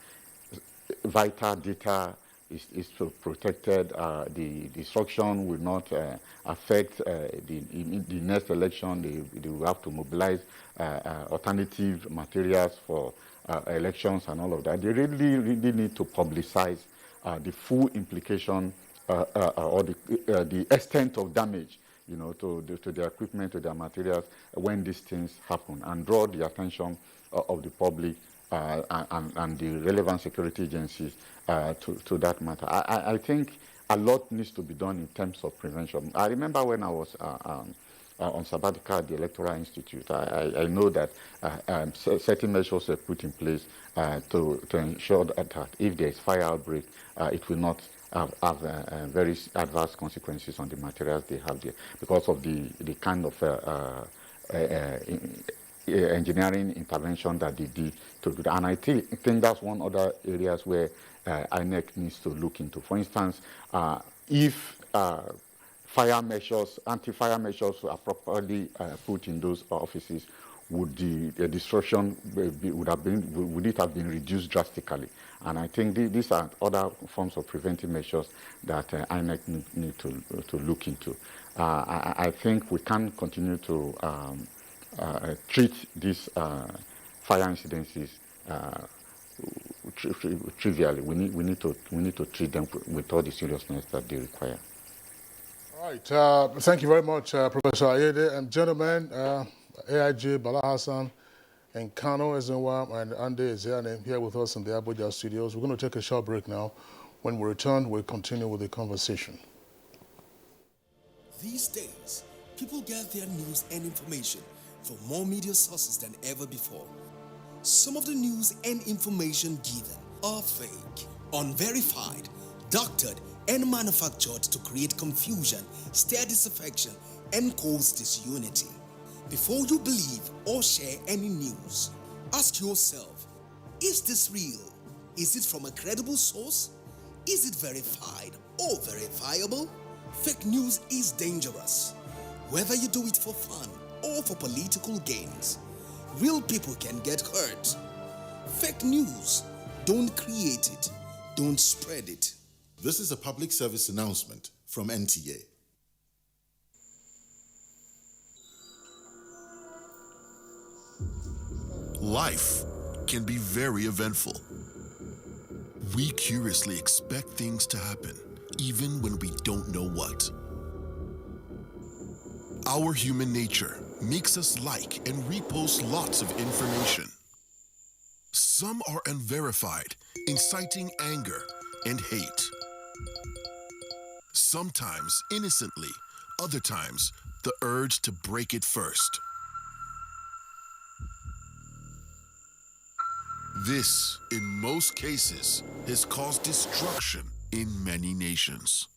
vital data is protected. The destruction will not affect the next election. They will have to mobilize alternative materials for elections and all of that. They really need to publicize the full implication or the extent of damage, to their equipment, to their materials when these things happen, and draw the attention of the public and the relevant security agencies to that matter. I think a lot needs to be done in terms of prevention. I remember when I was on sabbatical at the Electoral Institute, I know that certain measures were put in place to ensure that if there is fire outbreak, it will not have very adverse consequences on the materials they have there, because of the kind of engineering intervention that they did to do that. And I think that's one other areas where INEC needs to look into. For instance, if fire measures, anti-fire measures are properly put in those offices, would the destruction would it have been reduced drastically? And I think these are other forms of preventive measures that INEC need to look into. I think we can't continue to treat these fire incidences trivially. We need to treat them with all the seriousness that they require. All right. Thank you very much, Professor Ayede. And gentlemen, AIG Bala Hassan and Kano Ezenwa and Ande Ezeane here with us in the Abuja studios. We're going to take a short break now. When we return, we'll continue with the conversation. These days, people get their news and information from more media sources than ever before. Some of the news and information given are fake, unverified, doctored, and manufactured to create confusion, stir disaffection, and cause disunity. Before you believe or share any news, ask yourself, is this real? Is it from a credible source? Is it verified or verifiable? Fake news is dangerous. Whether you do it for fun or for political gains. Real people can get hurt. Fake news, don't create it, don't spread it. This is a public service announcement from NTA. Life can be very eventful. We curiously expect things to happen, even when we don't know what. Our human nature makes us like and repost lots of information. Some are unverified, inciting anger and hate. Sometimes innocently, other times the urge to break it first. This, in most cases, has caused destruction in many nations.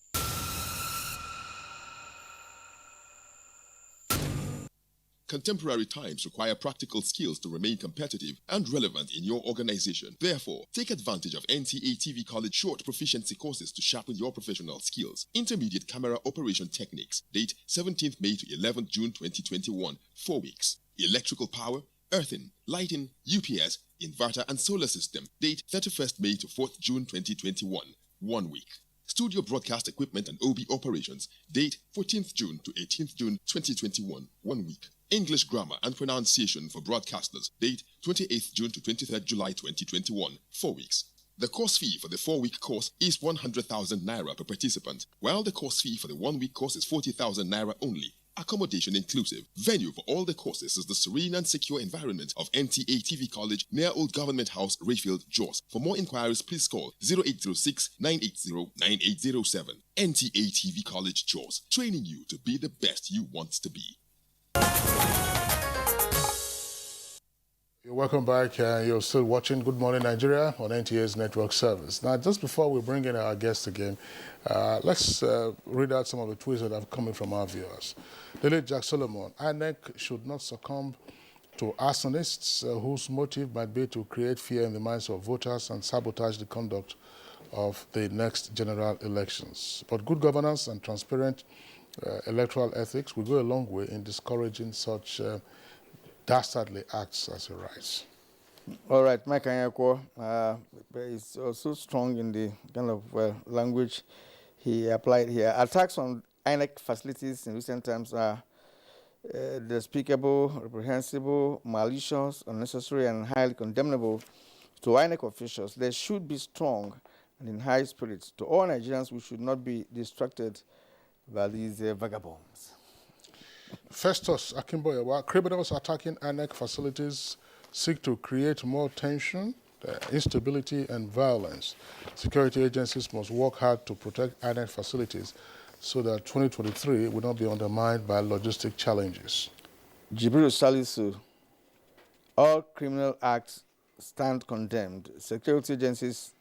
Contemporary times require practical skills to remain competitive and relevant in your organization. Therefore, take advantage of NTA TV College short proficiency courses to sharpen your professional skills. Intermediate camera operation techniques. Date 17th May to 11th June 2021. 4 weeks. Electrical power, earthing, lighting, UPS, inverter and solar system. Date 31st May to 4th June 2021. 1 week. Studio broadcast equipment and OB operations. Date 14th June to 18th June 2021. 1 week. English grammar and pronunciation for broadcasters. Date 28th June to 23rd July 2021. 4 weeks. The course fee for the 4-week course is 100,000 naira per participant, while the course fee for the 1-week course is 40,000 naira only. Accommodation inclusive. Venue for all the courses is the serene and secure environment of NTA TV College near Old Government House, Rayfield, Jos. For more inquiries, please call 0806-980-9807. NTA TV College, Jos. Training you to be the best you want to be. You're welcome back. You're still watching Good Morning Nigeria on NTA's network service. Now, just before we bring in our guest again, let's read out some of the tweets that have come in from our viewers. The late Jack Solomon: INEC should not succumb to arsonists whose motive might be to create fear in the minds of voters and sabotage the conduct of the next general elections. But good governance and transparent electoral ethics will go a long way in discouraging such dastardly acts as a rise. All right, Mike Anyako is also strong in the kind of language he applied here. Attacks on INEC facilities in recent times are despicable, reprehensible, malicious, unnecessary, and highly condemnable. To INEC officials, they should be strong and in high spirits. To all Nigerians, we should not be distracted by these vagabonds. Festus Akimboyewa: criminals attacking INEC facilities seek to create more tension, instability, and violence. Security agencies must work hard to protect INEC facilities so that 2023 will not be undermined by logistic challenges. Jibril Salisu: all criminal acts stand condemned. Security agencies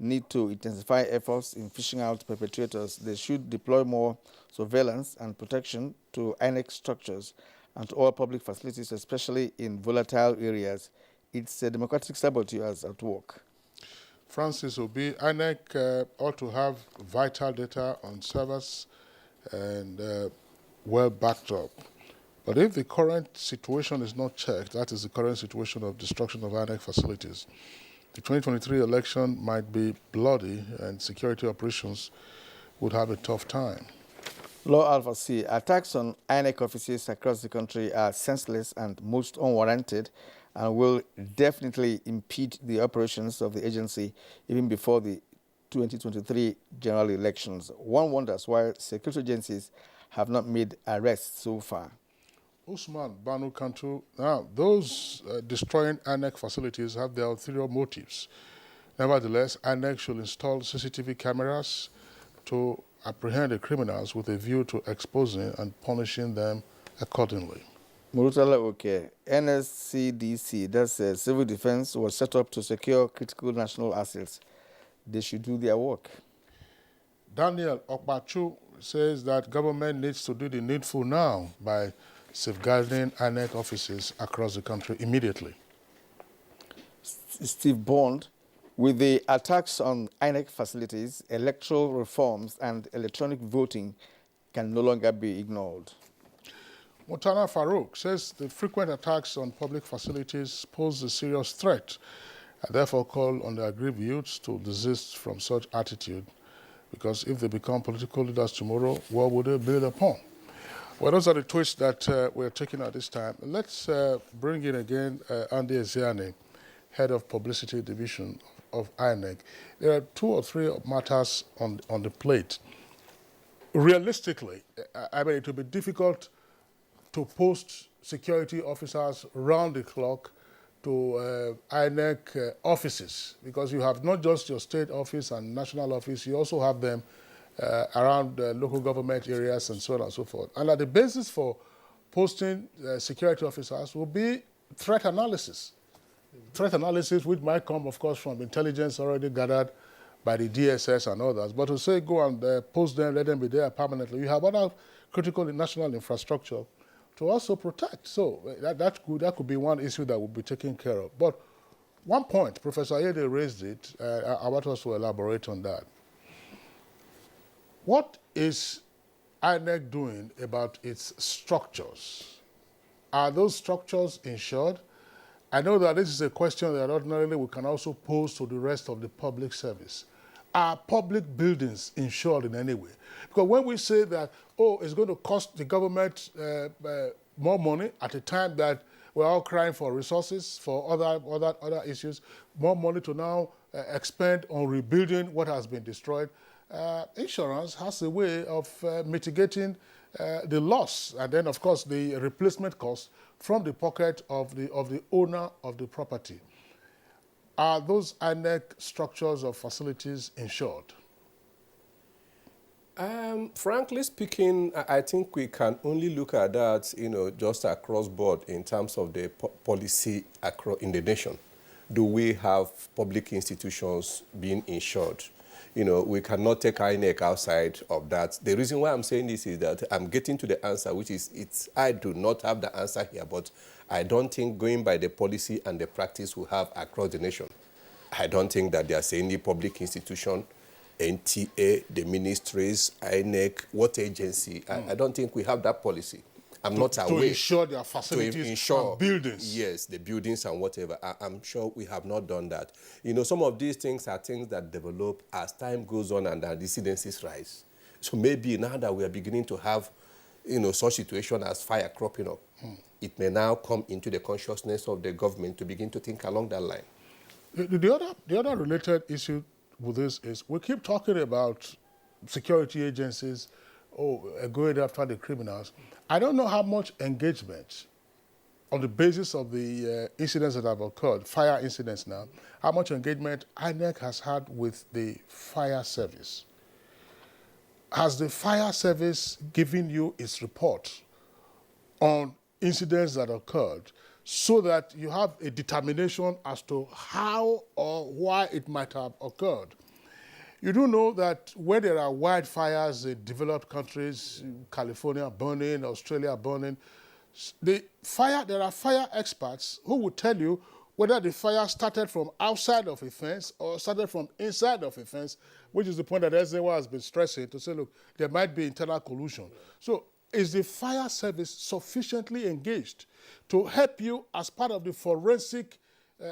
need to intensify efforts in fishing out perpetrators. They should deploy more surveillance and protection to INEC structures and to all public facilities, especially in volatile areas. It's a democratic saboteurs at work. Francis Obi: INEC ought to have vital data on servers and well backed up. But if the current situation is not checked, that is the current situation of destruction of INEC facilities, the 2023 election might be bloody and security operations would have a tough time. Law Alpha C: attacks on INEC offices across the country are senseless and most unwarranted and will definitely impede the operations of the agency even before the 2023 general elections. One wonders why security agencies have not made arrests so far. Usman Banu Kantu: now, those destroying INEC facilities have their ulterior motives. Nevertheless, INEC should install CCTV cameras to apprehend the criminals with a view to exposing and punishing them accordingly. Murutala Oke: NSCDC, that's civil defense, was set up to secure critical national assets. They should do their work. Daniel Okpachu says that government needs to do the needful now by safeguarding INEC offices across the country immediately. Steve Bond: with the attacks on INEC facilities, electoral reforms and electronic voting can no longer be ignored. Mutana Farouk says the frequent attacks on public facilities pose a serious threat. I therefore call on the aggrieved youths to desist from such attitude, because if they become political leaders tomorrow, what would they build upon? Well, those are the tweets that we're taking at this time. Let's bring in again Andy Ezeani, Head of Publicity Division of INEC. There are 2 or 3 matters on the plate. Realistically, I mean, it will be difficult to post security officers round the clock to INEC offices, because you have not just your state office and national office, you also have them around local government areas and so on and so forth. And the basis for posting security officers will be threat analysis. Threat analysis, which might come, of course, from intelligence already gathered by the DSS and others. But to say go and post them, let them be there permanently, you have other critical national infrastructure to also protect. So that could be one issue that will be taken care of. But one point, Professor Ayede raised it, I want us to elaborate on that. What is INEC doing about its structures? Are those structures insured? I know that this is a question that ordinarily we can also pose to the rest of the public service. Are public buildings insured in any way? Because when we say that, oh, it's going to cost the government more money at a time that we're all crying for resources, for other issues, more money to now expend on rebuilding what has been destroyed, insurance has a way of mitigating the loss, and then, of course, the replacement cost from the pocket of the owner of the property. Are those INEC structures or facilities insured? Frankly speaking, I think we can only look at that, just across board in terms of the policy in the nation. Do we have public institutions being insured? We cannot take INEC outside of that. The reason why I'm saying this is that I'm getting to the answer, which is I do not have the answer here, but I don't think going by the policy and the practice we have across the nation, I don't think that there's any public institution, NTA, the ministries, INEC, what agency, I don't think we have that policy. I'm not aware. To ensure their facilities and buildings. Yes, the buildings and whatever. I'm sure we have not done that. Some of these things are things that develop as time goes on and the incidences rise. So maybe now that we are beginning to have, such situation as fire cropping up, it may now come into the consciousness of the government to begin to think along that line. The other related issue with this is we keep talking about security agencies, going after the criminals. I don't know how much engagement on the basis of the incidents that have occurred, fire incidents now, how much engagement INEC has had with the fire service. Has the fire service given you its report on incidents that occurred so that you have a determination as to how or why it might have occurred? You do know that when there are wildfires in developed countries, California burning, Australia burning, there are fire experts who will tell you whether the fire started from outside of a fence or started from inside of a fence, which is the point that Ezewa has been stressing to say, look, there might be internal collusion. So is the fire service sufficiently engaged to help you as part of the forensic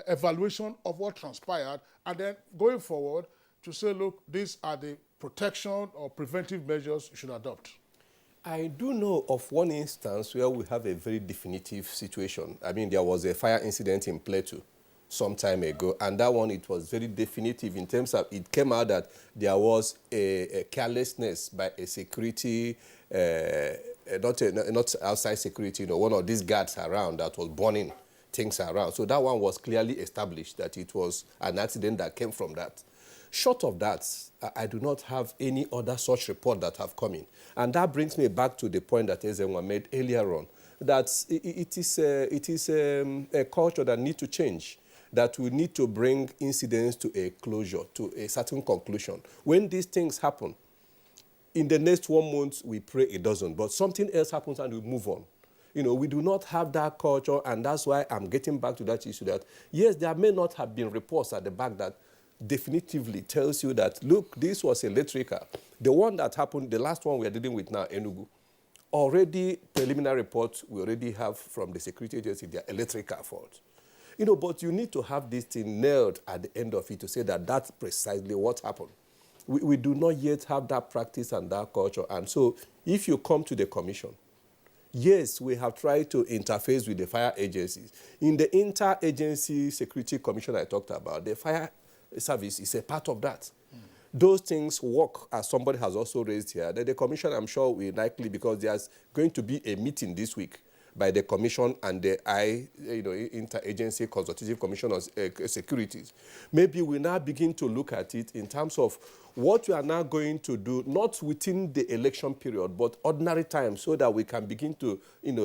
evaluation of what transpired, and then going forward, to say, look, these are the protection or preventive measures you should adopt? I do know of one instance where we have a very definitive situation. I mean, there was a fire incident in Plateau some time ago, and that one, it was very definitive in terms of, it came out that there was a carelessness by a security, not outside security, one of these guards around that was burning things around. So that one was clearly established that it was an accident that came from that. Short of that, I do not have any other such report that have come in. And that brings me back to the point that Ezenwa made earlier on, that it is a culture that needs to change, that we need to bring incidents to a closure, to a certain conclusion. When these things happen, in the next 1 month, we pray it doesn't, but something else happens and we move on. We do not have that culture, and that's why I'm getting back to that issue that, yes, there may not have been reports at the back that definitively tells you that, look, this was electrical. The one that happened, the last one we are dealing with now, Enugu, Already, preliminary reports we already have from the security agency, their electrical fault. But you need to have this thing nailed at the end of it to say that that's precisely what happened. We do not yet have that practice and that culture. And so if you come to the commission, yes, we have tried to interface with the fire agencies. In the inter-agency security commission I talked about, the fire service is a part of that. Those things work, as somebody has also raised here. The commission, I'm sure, will likely, because there's going to be a meeting this week by the commission and the Interagency Consultative Commission on Securities. Maybe we now begin to look at it in terms of what we are now going to do, not within the election period, but ordinary time, so that we can begin to,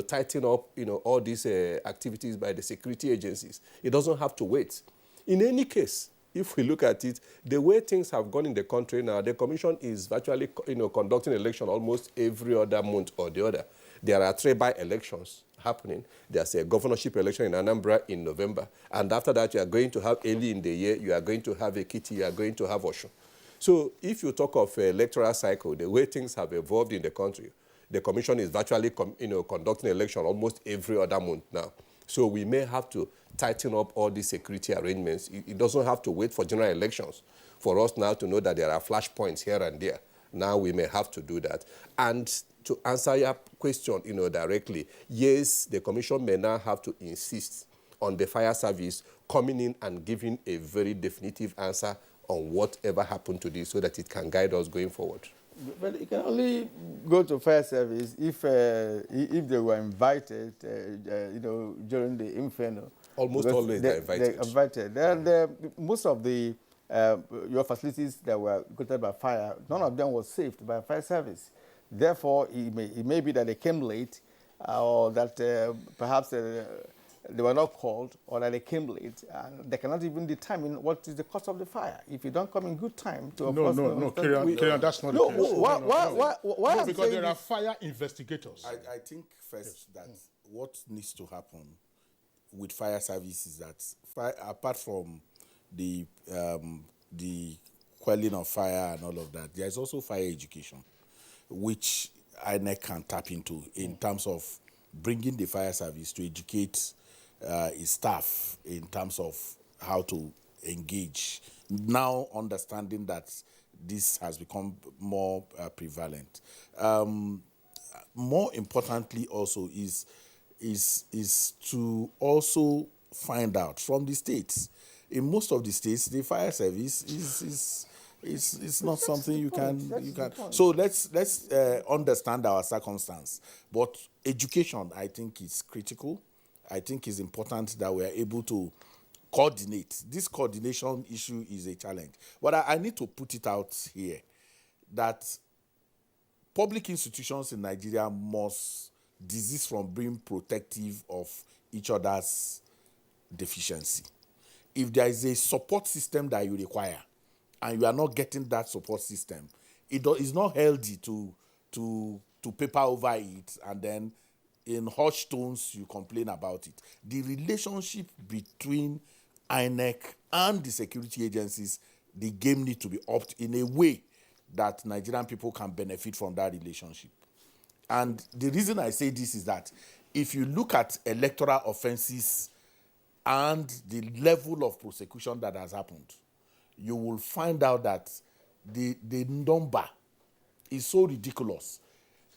tighten up, all these activities by the security agencies. It doesn't have to wait. In any case, if we look at it, the way things have gone in the country now, the commission is virtually, conducting election almost every other month or the other. There are 3 by-elections happening. There's a governorship election in Anambra in November. And after that, you are going to have early in the year, you are going to have Ekiti, you are going to have Osun. So if you talk of electoral cycle, the way things have evolved in the country, the commission is virtually conducting election almost every other month now. So we may have to tighten up all these security arrangements. It doesn't have to wait for general elections for us now to know that there are flashpoints here and there. Now we may have to do that. And to answer your question, directly, yes, the commission may now have to insist on the fire service coming in and giving a very definitive answer on whatever happened to this, so that it can guide us going forward. But you can only go to fire service if they were invited, during the inferno. Almost always they're invited. They're invited. And most of the your facilities that were gutted by fire, none of them was saved by fire service. Therefore, it may be that they came late, or that perhaps they were not called, or that they came late, and they cannot even determine what is the cause of the fire. If you don't come in good time to... No, Kieran, that's not the case. Why because there are fire investigators. I think first that what needs to happen with fire service is that apart from the quelling of fire and all of that, there is also fire education, which INEC can tap into in terms of bringing the fire service to educate its staff in terms of how to engage. Now understanding that this has become more prevalent. More importantly also is to also find out from the states. In most of the states, the fire service is not something you can. So let's understand our circumstance. But education, I think, is critical. I think it's important that we are able to coordinate. This coordination issue is a challenge. But I need to put it out here that public institutions in Nigeria must desist from being protective of each other's deficiency. If there is a support system that you require, and you are not getting that support system, it's not healthy to paper over it, and then in hushed tones you complain about it. The relationship between INEC and the security agencies, the game needs to be upped in a way that Nigerian people can benefit from that relationship. And the reason I say this is that if you look at electoral offenses and the level of prosecution that has happened, you will find out that the number is so ridiculous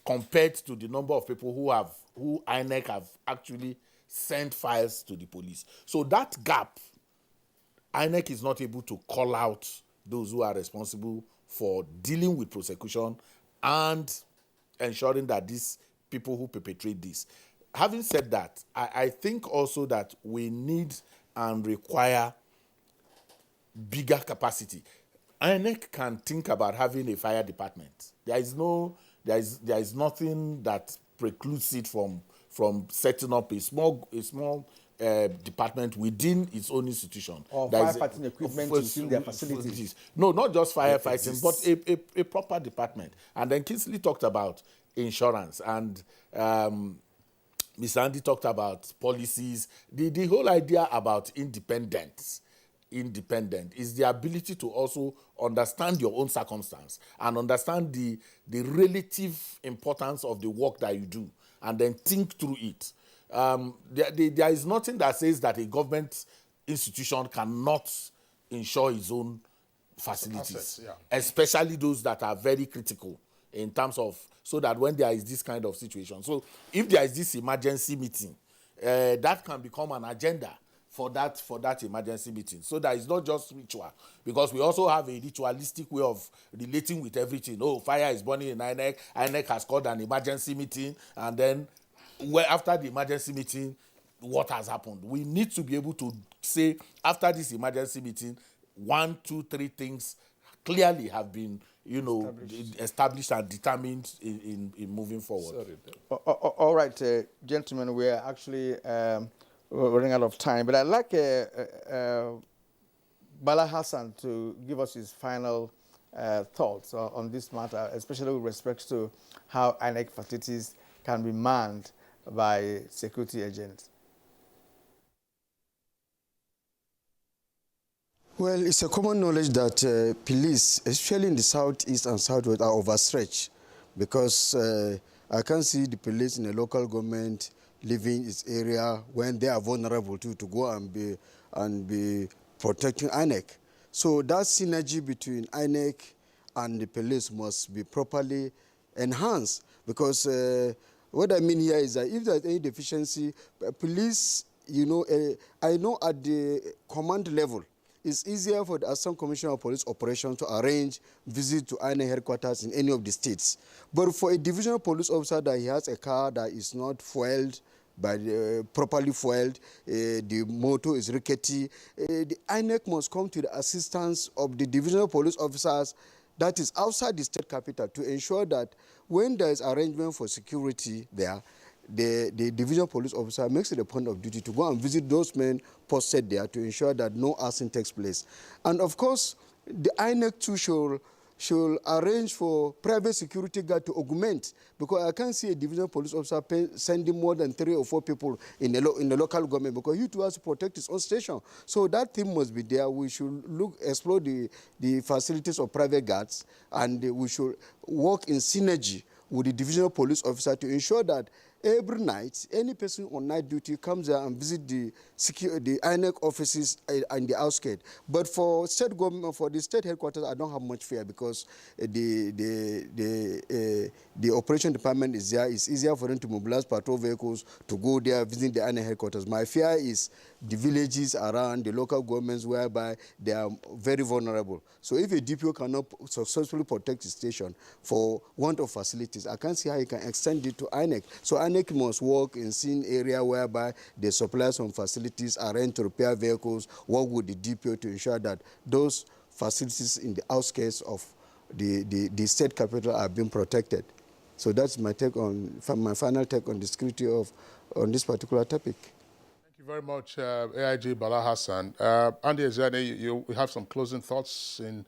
compared to the number of people who INEC have actually sent files to the police. So that gap, INEC is not able to call out those who are responsible for dealing with prosecution and ensuring that these people who perpetrate this. Having said that, I think also that we need and require bigger capacity. INEC can think about having a fire department. There is nothing that precludes it from setting up a small department within its own institution. Or firefighting equipment within their facilities. No, not just firefighting, but a proper department. And then Kingsley talked about insurance, and Mr. Andy talked about policies. The whole idea about independence independent is the ability to also understand your own circumstance and understand the relative importance of the work that you do, and then think through it. There is nothing that says that a government institution cannot ensure its own facilities, Assets, yeah. especially those that are very critical in terms of, so that when there is this kind of situation. So if there is this emergency meeting, that can become an agenda for that emergency meeting. So that it's not just ritual, because we also have a ritualistic way of relating with everything. Oh, fire is burning in INEC. INEC has called an emergency meeting, and then after the emergency meeting, what has happened? We need to be able to say, after this emergency meeting, 1, 2, 3 things clearly have been, established and determined in moving forward. All right, gentlemen, we are actually running out of time, but I'd like Bala Hassan to give us his final thoughts on this matter, especially with respect to how INEC facilities can be manned by security agents. Well, it's a common knowledge that police, especially in the southeast and southwest, are overstretched, because I can see the police in a local government leaving its area when they are vulnerable to go and be protecting INEC. So that synergy between INEC and the police must be properly enhanced, because what I mean here is that if there's any deficiency, police, I know at the command level, it's easier for the Assistant Commissioner of Police Operations to arrange visit to INEC headquarters in any of the states. But for a divisional police officer that he has a car that is not fueled, properly fueled, the motor is rickety, the INEC must come to the assistance of the divisional police officers that is outside the state capital to ensure that when there is arrangement for security there, the divisional police officer makes it a point of duty to go and visit those men posted there to ensure that no arson takes place. And of course, the INEC too should arrange for private security guard to augment, because I can't see a divisional police officer sending more than 3 or 4 people in the local government, because he too has to protect his own station. So that thing must be there. We should explore the facilities of private guards, and we should work in synergy with the divisional police officer to ensure that every night, any person on night duty comes there and visits the INEC offices and the outskirts. But for state government, for the state headquarters, I don't have much fear, because the operation department is there. It's easier for them to mobilize patrol vehicles to go there, visit the INEC headquarters. My fear is the villages around, the local governments, whereby they are very vulnerable. So if a DPO cannot successfully protect the station for want of facilities, I can't see how he can extend it to INEC. So INEC must work in scene area whereby they supply some facilities, arrange to repair vehicles, work with the DPO to ensure that those facilities in the outskirts of the state capital are being protected. So that's my final take on the security on this particular topic. Thank you very much, AIG Bala Hassan. Andy Ezeani, you have some closing thoughts in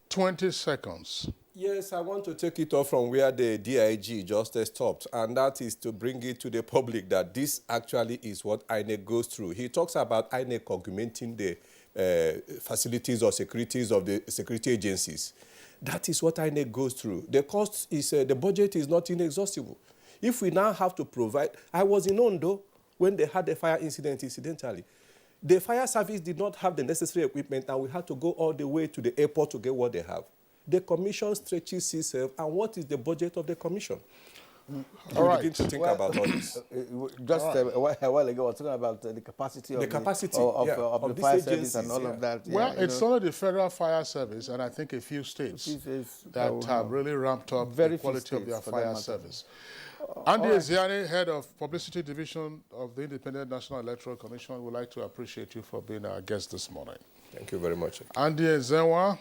20 seconds. Yes, I want to take it off from where the DIG just stopped, and that is to bring it to the public that this actually is what INEC goes through. He talks about INEC augmenting the facilities or securities of the security agencies. That is what INEC goes through. The cost is, the budget is not inexhaustible. If we now have to provide, I was in Ondo when they had a fire incident incidentally. The fire service did not have the necessary equipment, and we had to go all the way to the airport to get what they have. The commission stretches itself, and what is the budget of the commission? All right. Begin to think about all this. Just a while ago, I was talking about the capacity of the fire service and all of that. Well, it's only the Federal Fire Service and I think a few states that have really ramped up the quality of their fire service. Andy Ezeani, Head of Publicity Division of the Independent National Electoral Commission, would like to appreciate you for being our guest this morning. Thank you very much. Andy Ezewa,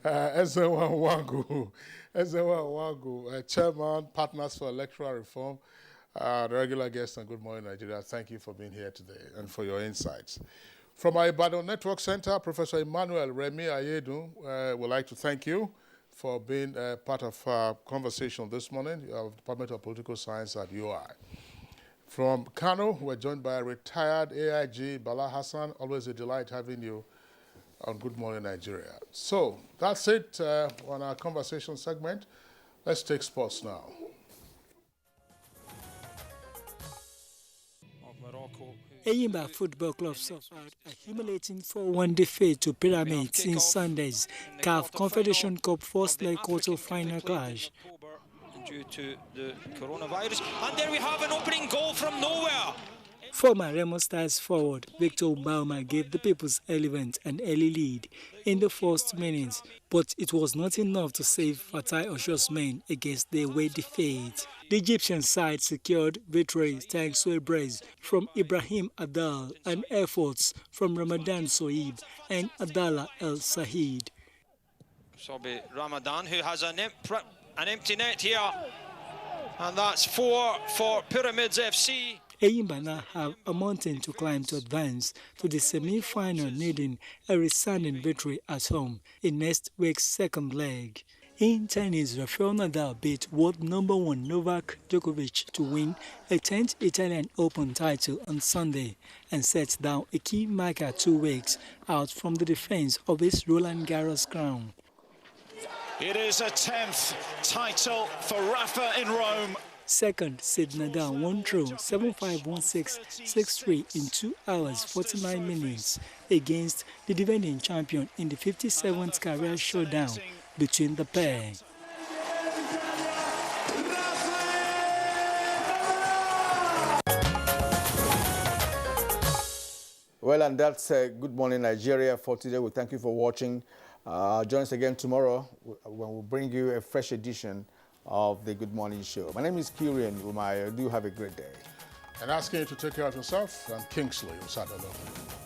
Ezewa Nwagu, Chairman, Partners for Electoral Reform, the regular guest on Good Morning Nigeria. Thank you for being here today and for your insights. From our Ibadan Network Center, Professor Emmanuel Remi Ayedun would like to thank you for being part of our conversation this morning. You are Department of Political Science at UI. From Kano, we're joined by retired AIG Bala Hassan. Always a delight having you on Good Morning Nigeria. So that's it on our conversation segment. Let's take sports now. Eyimba Football Club suffered a humiliating 4-1 defeat to Pyramids in Sunday's CAF Confederation Cup first leg quarter-final clash. Due to the coronavirus, and there we have an opening goal from nowhere. Former Remo Stars forward Victor Bauma gave the People's Elephant an early lead in the first minutes, but it was not enough to save Fatai Osho's men against their away defeat. The Egyptian side secured victory thanks to a brace from Ibrahim Adal and efforts from Ramadan Soib and Adala El Said. Sobi Ramadan, who has an empty net here, and that's 4 for Pyramids FC. Eyimba now have a mountain to climb to advance to the semi-final, needing a resounding victory at home in next week's second leg. In tennis, Rafael Nadal beat world #1 Novak Djokovic to win a 10th Italian Open title on Sunday and set down a key marker 2 weeks out from the defense of his Roland Garros crown. It is a 10th title for Rafa in Rome. Second, Sid Nadal won through 7-5, 1-6, 6-3 in 2 hours 49 minutes against the defending champion in the 57th career showdown between the pair. Well, and that's Good Morning Nigeria for today. We thank you for watching. Join us again tomorrow when we'll bring you a fresh edition of the Good Morning Show. My name is Kirian Umaya. Do have a great day. And asking you to take care of yourself, I'm Kingsley Osadolo.